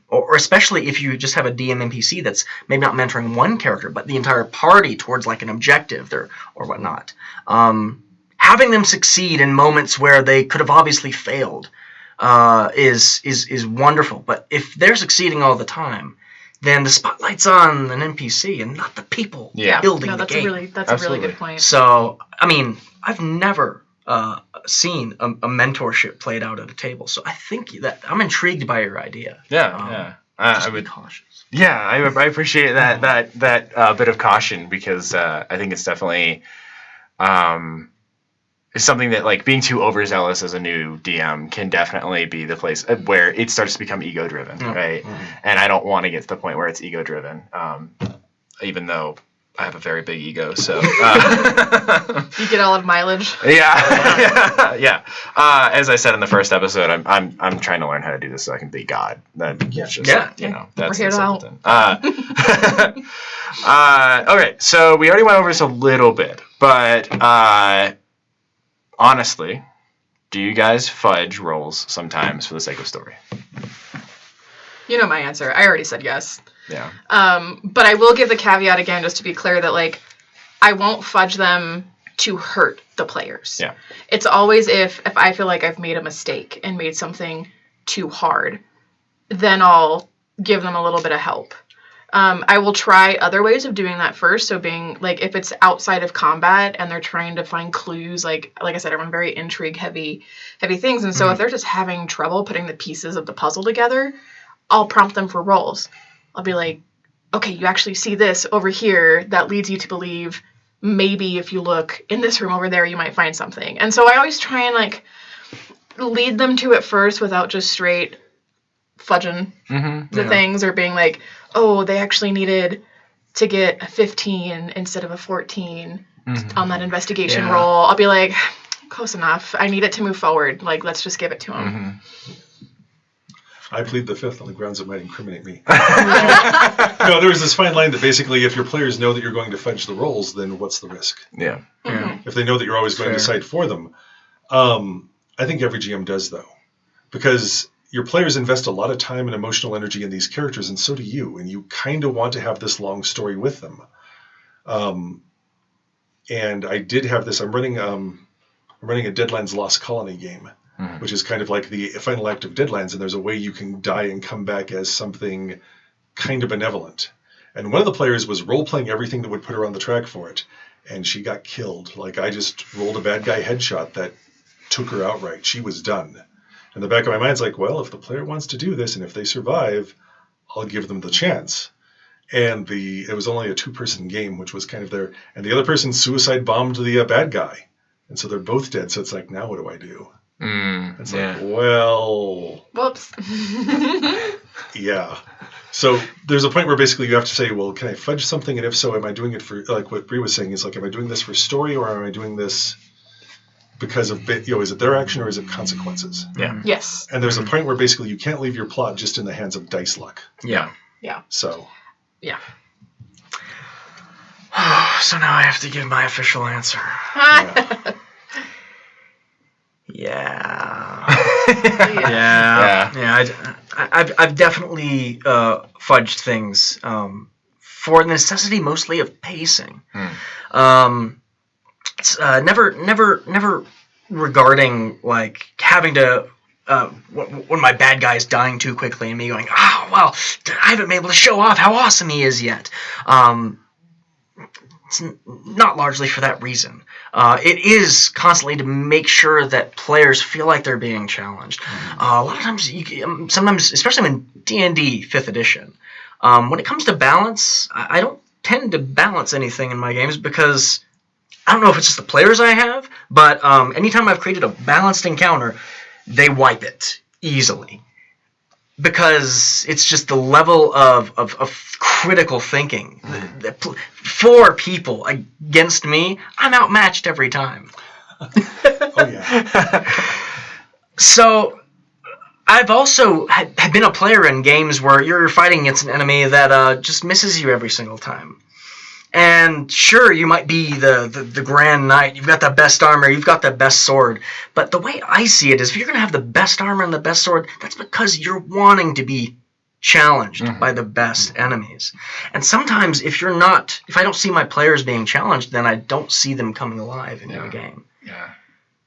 S3: or especially if you just have a DM NPC that's maybe not mentoring one character, but the entire party towards like an objective or whatnot. Having them succeed in moments where they could have obviously failed is wonderful. But if they're succeeding all the time, then the spotlight's on an NPC and not the people building the game.
S4: That's a really good point.
S3: So, I mean, I've never seen a mentorship played out at a table. So I think that I'm intrigued by your idea.
S2: I would be cautious. Yeah, I appreciate that bit of caution because I think it's definitely it's something that like being too overzealous as a new DM can definitely be the place where it starts to become ego driven, right? And I don't want to get to the point where it's ego driven, even though I have a very big ego, so
S4: you get all of mileage.
S2: Yeah. As I said in the first episode, I'm trying to learn how to do this so I can be God. That's
S4: we're here to help.
S2: Okay, so we already went over this a little bit, but honestly, do you guys fudge rolls sometimes for the sake of story?
S4: You know my answer. I already said yes.
S2: Yeah.
S4: But I will give the caveat again, just to be clear, that like I won't fudge them to hurt the players.
S2: Yeah.
S4: It's always if I feel like I've made a mistake and made something too hard, then I'll give them a little bit of help. I will try other ways of doing that first. So being like, if it's outside of combat and they're trying to find clues, like I said, I run very intrigue heavy things. And so if they're just having trouble putting the pieces of the puzzle together, I'll prompt them for rolls. I'll be like, okay, you actually see this over here that leads you to believe maybe if you look in this room over there, you might find something. And so I always try and like lead them to it first without just straight fudging the things or being like, oh, they actually needed to get a 15 instead of a 14 on that investigation roll. I'll be like, close enough. I need it to move forward. Like, let's just give it to them.
S5: I plead the fifth on the grounds it might incriminate me. No, there was this fine line that basically if your players know that you're going to fudge the rolls, then what's the risk?
S2: Yeah.
S5: If they know that you're always going to decide for them. I think every GM does, though. Because your players invest a lot of time and emotional energy in these characters, and so do you. And you kind of want to have this long story with them. And I did have this. I'm running a Deadlands Lost Colony game, which is kind of like the final act of Deadlands, and there's a way you can die and come back as something kind of benevolent. And one of the players was role-playing everything that would put her on the track for it, and she got killed. Like, I just rolled a bad guy headshot that took her outright. She was done. And the back of my mind's like, well, if the player wants to do this, and if they survive, I'll give them the chance. And it was only a 2-person game, which was kind of there. And the other person suicide bombed the bad guy. And so they're both dead. So it's like, now what do I do? It's like, well...
S4: Whoops.
S5: Yeah. So there's a point where basically you have to say, well, can I fudge something? And if so, am I doing it for, like what Bree was saying, is like, am I doing this for story or am I doing this because of, is it their action or is it consequences?
S2: Yeah.
S4: Yes.
S5: And there's a point where basically you can't leave your plot just in the hands of dice luck.
S3: Yeah.
S5: So.
S4: Yeah.
S3: So now I have to give my official answer. Yeah. I've definitely fudged things for the necessity mostly of pacing. It's never regarding like having to when my bad guy is dying too quickly and me going, oh well, I haven't been able to show off how awesome he is yet. It's not largely for that reason. It is constantly to make sure that players feel like they're being challenged. A lot of times, sometimes, especially when D&D 5th edition, when it comes to balance, I don't tend to balance anything in my games because I don't know if it's just the players I have, but anytime I've created a balanced encounter, they wipe it easily. Because it's just the level of critical thinking. 4 people against me, I'm outmatched every time.
S5: Oh, yeah.
S3: So, I've also had been a player in games where you're fighting against an enemy that just misses you every single time. And sure, you might be the Grand Knight, you've got the best armor, you've got the best sword, but the way I see it is if you're going to have the best armor and the best sword, that's because you're wanting to be challenged by the best enemies. And sometimes if I don't see my players being challenged, then I don't see them coming alive in your game.
S2: Yeah.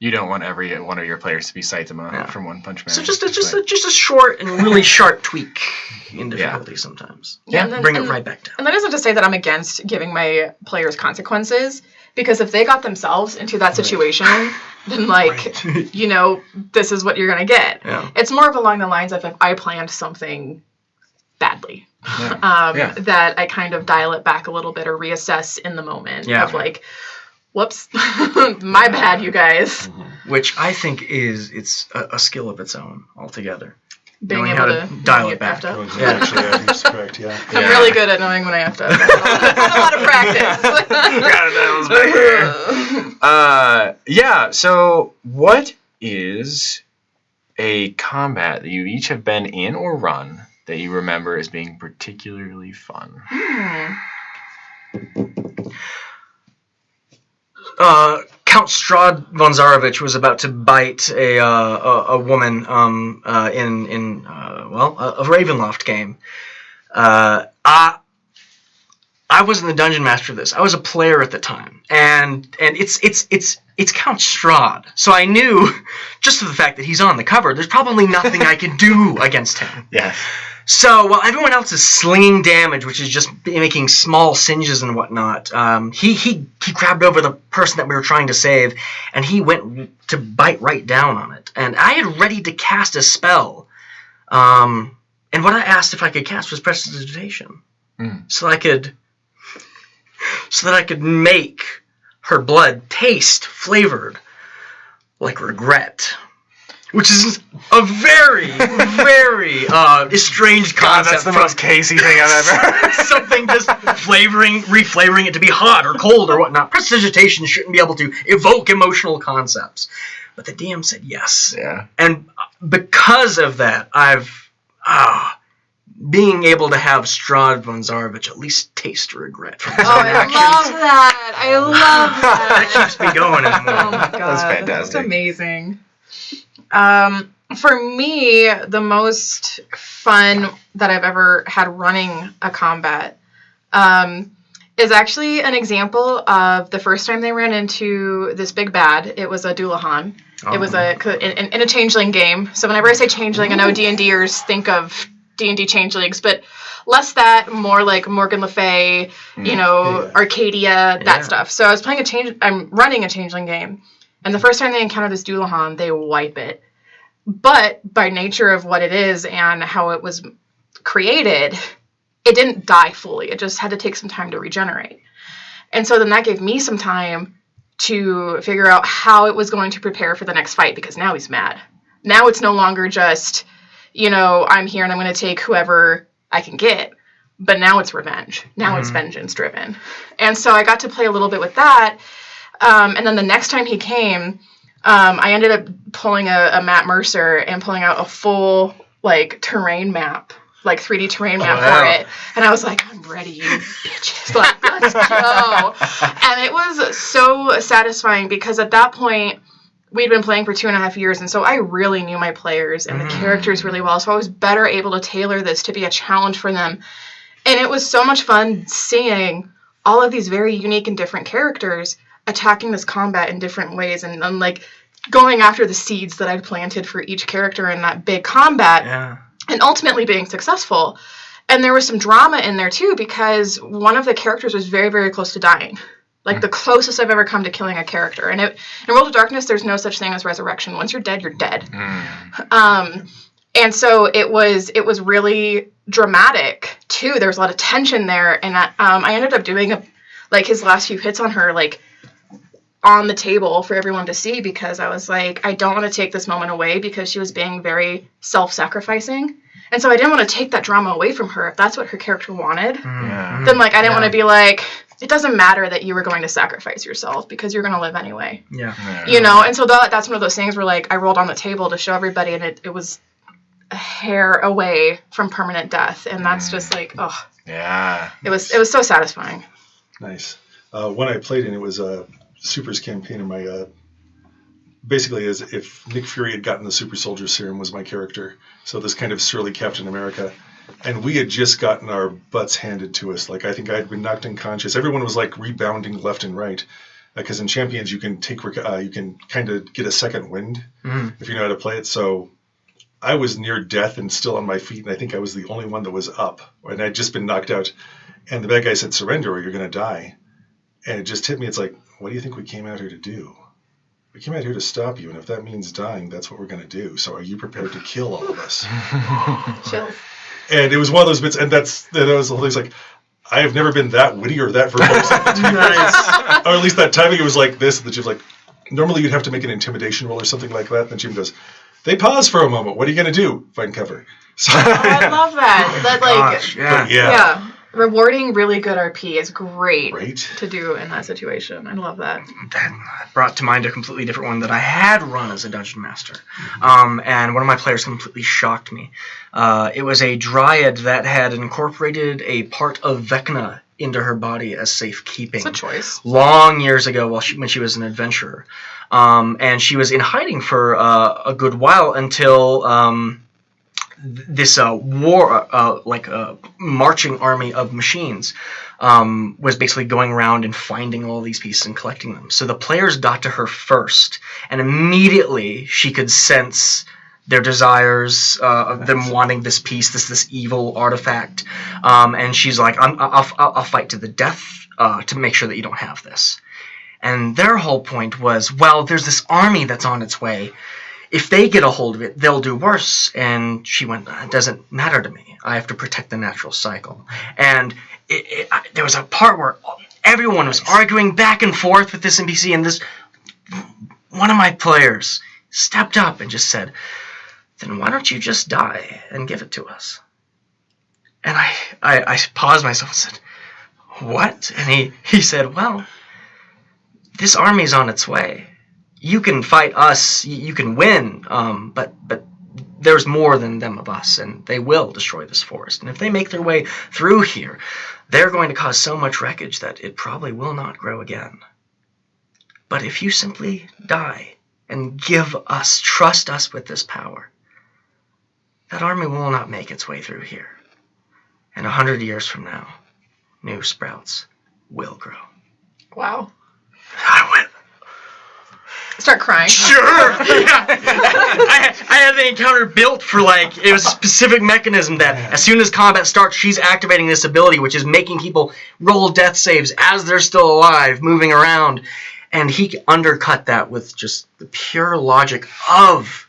S2: You don't want every one of your players to be Saitama from One Punch Man.
S3: So just a short and really sharp tweak in difficulty sometimes. Bring it right back down.
S4: And that isn't to say that I'm against giving my players consequences, because if they got themselves into that situation, then this is what you're going to get.
S3: Yeah.
S4: It's more of along the lines of if I planned something badly, that I kind of dial it back a little bit or reassess in the moment of like, whoops, my bad, you guys.
S3: Which I think it's a skill of its own altogether.
S4: Being
S3: knowing
S4: able
S3: how to dial it back.
S5: Actually, yeah, he's correct, yeah.
S4: I'm really good at knowing when I have to. A lot of practice.
S2: So what is a combat that you each have been in or run that you remember as being particularly fun?
S3: Count Strahd von Zarovich was about to bite a woman in a Ravenloft game. I wasn't the dungeon master of this. I was a player at the time, and it's Count Strahd. So I knew just for the fact that he's on the cover, there's probably nothing I could do against him.
S2: Yes.
S3: So while everyone else is slinging damage, which is just making small singes and whatnot, he grabbed over the person that we were trying to save, and he went to bite right down on it. And I had ready to cast a spell, and what I asked if I could cast was prestidigitation, so that I could make her blood taste flavored like regret. Which is a very, very estranged
S2: God,
S3: concept.
S2: that's the most Casey thing I've ever heard.
S3: Something just reflavoring it to be hot or cold or whatnot. Prestidigitation shouldn't be able to evoke emotional concepts. But the DM said yes.
S2: Yeah.
S3: And because of that, being able to have Strahd von Zarovich at least taste regret from his own actions.
S4: I love that.
S3: That keeps me going in the morning.
S4: Oh my god,
S2: That's fantastic.
S4: That's amazing. For me, the most fun that I've ever had running a combat is actually an example of the first time they ran into this big bad. It was a Doulahan.
S3: Oh.
S4: It was in a changeling game. So whenever I say changeling, I know D&Ders think of D&D changelings, but less that, more like Morgan Le Fay, Arcadia, that stuff. So I was I'm running a changeling game. And the first time they encounter this Doulahan, they wipe it. But by nature of what it is and how it was created, it didn't die fully. It just had to take some time to regenerate. And so then that gave me some time to figure out how it was going to prepare for the next fight, because now he's mad. Now it's no longer just, I'm here and I'm going to take whoever I can get. But now it's revenge. Now it's vengeance driven. And so I got to play a little bit with that. And then the next time he came, I ended up pulling a Matt Mercer and pulling out a full, terrain map, 3D terrain map for it. And I was like, I'm ready, you bitches. Let's go. And it was so satisfying because at that point, we'd been playing for 2.5 years, and so I really knew my players and the characters really well. So I was better able to tailor this to be a challenge for them. And it was so much fun seeing all of these very unique and different characters attacking this combat in different ways and going after the seeds that I'd planted for each character in that big combat and ultimately being successful. And there was some drama in there too, because one of the characters was very, very close to dying. The closest I've ever come to killing a character. And in World of Darkness, there's no such thing as resurrection. Once you're dead, you're dead. And so it was really dramatic too. There was a lot of tension there. And I ended up doing his last few hits on her, on the table for everyone to see, because I was like, I don't want to take this moment away, because she was being very self-sacrificing. And so I didn't want to take that drama away from her. If that's what her character wanted, then I didn't want to be it doesn't matter that you were going to sacrifice yourself because you're going to live anyway. And so that's one of those things where I rolled on the table to show everybody, and it was a hair away from permanent death. And that's just it was so satisfying.
S5: Nice. When I played in it was a Supers campaign, and my basically as if Nick Fury had gotten the super soldier serum was my character. So this kind of surly Captain America. And we had just gotten our butts handed to us. I think I had been knocked unconscious. Everyone was rebounding left and right. Because in Champions you can you can kind of get a second wind if you know how to play it. So I was near death and still on my feet, and I think I was the only one that was up. And I'd just been knocked out. And the bad guy said, "Surrender or you're going to die." And it just hit me. It's what do you think we came out here to do? We came out here to stop you, and if that means dying, that's what we're going to do. So are you prepared to kill all of us?
S4: Chills.
S5: And it was one of those bits, and that was the whole thing. I have never been that witty or that verbose. Nice. Or at least that timing, it was like this. And the Jim's normally you'd have to make an intimidation roll or something like that. And then Jim goes, they pause for a moment. What are you going to do? Find cover. So,
S4: I love that.
S3: Gosh,
S4: yeah. Rewarding really good RP is great
S5: Right.
S4: to do in that situation. I love that.
S3: That brought to mind a completely different one that I had run as a dungeon master. And one of my players completely shocked me. It was a dryad that had incorporated a part of Vecna into her body as safekeeping.
S4: It's a choice.
S3: Long years ago when she was an adventurer. And she was in hiding for a good while until this marching army of machines was basically going around and finding all these pieces and collecting them. So the players got to her first, and immediately she could sense their desires of them wanting this piece, this evil artifact. And she's like, I'll fight to the death to make sure that you don't have this. And their whole point was, well, there's this army that's on its way. If they get a hold of it, they'll do worse. And she went, it doesn't matter to me. I have to protect the natural cycle. And there was a part where everyone was arguing back and forth with this NPC, and one of my players stepped up and just said, then why don't you just die and give it to us? And I paused myself and said, what? And he said, well, this army's on its way. You can fight us, you can win, but there's more than them of us, and they will destroy this forest. And if they make their way through here, they're going to cause so much wreckage that it probably will not grow again. But if you simply die and trust us with this power, that army will not make its way through here. And 100 years from now, new sprouts will grow.
S4: Wow.
S3: I went,
S4: Start crying.
S3: sure. Yeah. I had the encounter built for it was a specific mechanism that as soon as combat starts, she's activating this ability, which is making people roll death saves as they're still alive, moving around. And he undercut that with just the pure logic of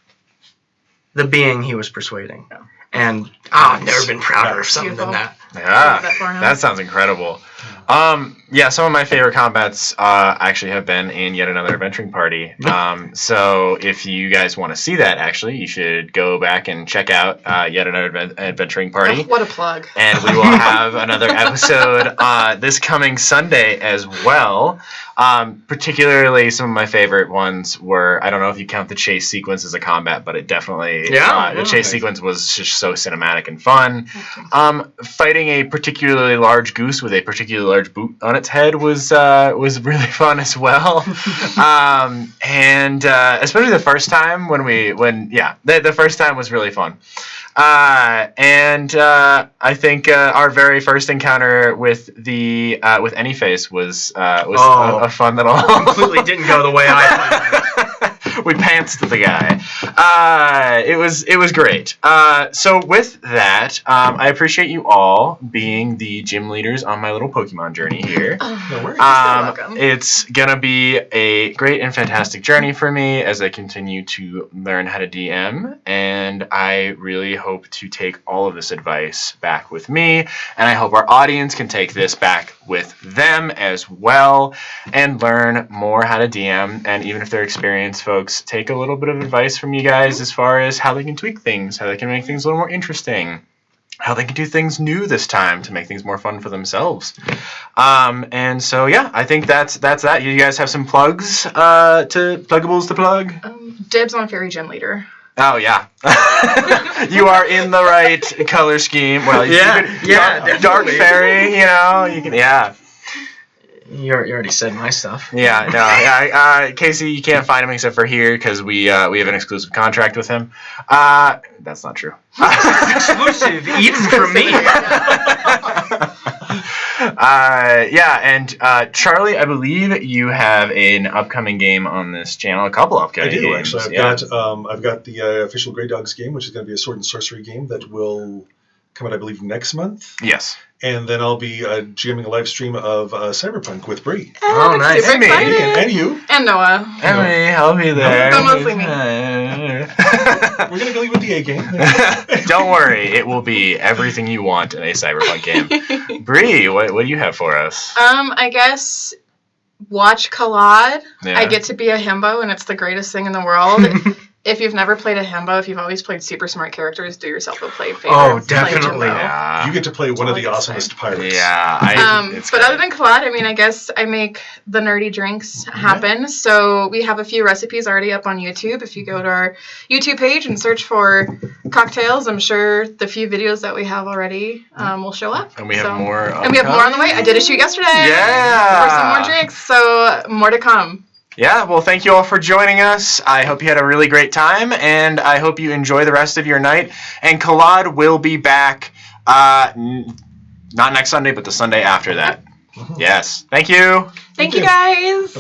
S3: the being he was persuading. And I've never been prouder of something than that.
S2: Yeah, that sounds incredible. Some of my favorite combats actually have been in Yet Another Adventuring Party. So if you guys want to see that, actually, you should go back and check out Yet Another Adventuring Party.
S4: Oh, what a plug.
S2: And we will have another episode this coming Sunday as well. Particularly, some of my favorite ones were, I don't know if you count the chase sequence as a combat, but it definitely, the chase sequence was just so cinematic and fun. Fighting a particularly large goose with a particularly large boot on its head was really fun as well. And especially the first time the first time was really fun. And I think our very first encounter with with Anyface was a fun little.
S3: Completely didn't go the way I planned.
S2: We pantsed the guy. It was great. So with that, I appreciate you all being the gym leaders on my little Pokemon journey here.
S5: No worries.
S4: welcome.
S2: It's gonna be a great and fantastic journey for me as I continue to learn how to DM, and I really hope to take all of this advice back with me, and I hope our audience can take this back with them as well and learn more how to DM. And even if they're experienced folks, take a little bit of advice from you guys as far as how they can tweak things, how they can make things a little more interesting, how they can do things new this time to make things more fun for themselves. And so, I think that's that. You guys have some pluggables to plug?
S4: Dibs on Fairy Gym Leader.
S2: Oh, yeah. You are in the right color scheme. Well, dark fairy, you can,
S3: You already said my stuff.
S2: Casey, you can't find him except for here because we have an exclusive contract with him. That's not true.
S3: Exclusive, even for me.
S2: And Charlie, I believe you have an upcoming game on this channel. A couple upcoming games.
S5: I do, actually. I've got the official Grey Dogs game, which is going to be a sword and sorcery game that will come out, I believe, next month.
S2: Yes.
S5: And then I'll be GMing a live stream of Cyberpunk with Bree.
S3: Oh, nice.
S4: Super excited.
S5: And you.
S4: And Noah.
S2: Emily, I'll be there.
S4: But mostly me.
S5: We're going to go with the A game.
S2: Don't worry. It will be everything you want in a Cyberpunk game. Bree, what do you have for us?
S4: I guess watch Collide.
S2: Yeah.
S4: I get to be a himbo, and it's the greatest thing in the world. If you've never played a himbo, if you've always played super smart characters, do yourself a favor.
S3: Oh,
S4: Play
S3: definitely.
S4: Jimbo.
S2: Yeah.
S5: You get to play one of the
S4: all I can
S5: awesomest pirates.
S2: Yeah.
S4: But other than Collide, I guess I make the nerdy drinks happen. Yeah. So we have a few recipes already up on YouTube. If you go to our YouTube page and search for cocktails, I'm sure the few videos that we have already will show up.
S2: And we have more.
S4: And we have more on the way. I did a shoot yesterday.
S2: Yeah.
S4: For some more drinks. So more to come.
S2: Yeah, well, thank you all for joining us. I hope you had a really great time, and I hope you enjoy the rest of your night. And Collide will be back, not next Sunday, but the Sunday after that. Yes. Thank you.
S4: Thank you, guys.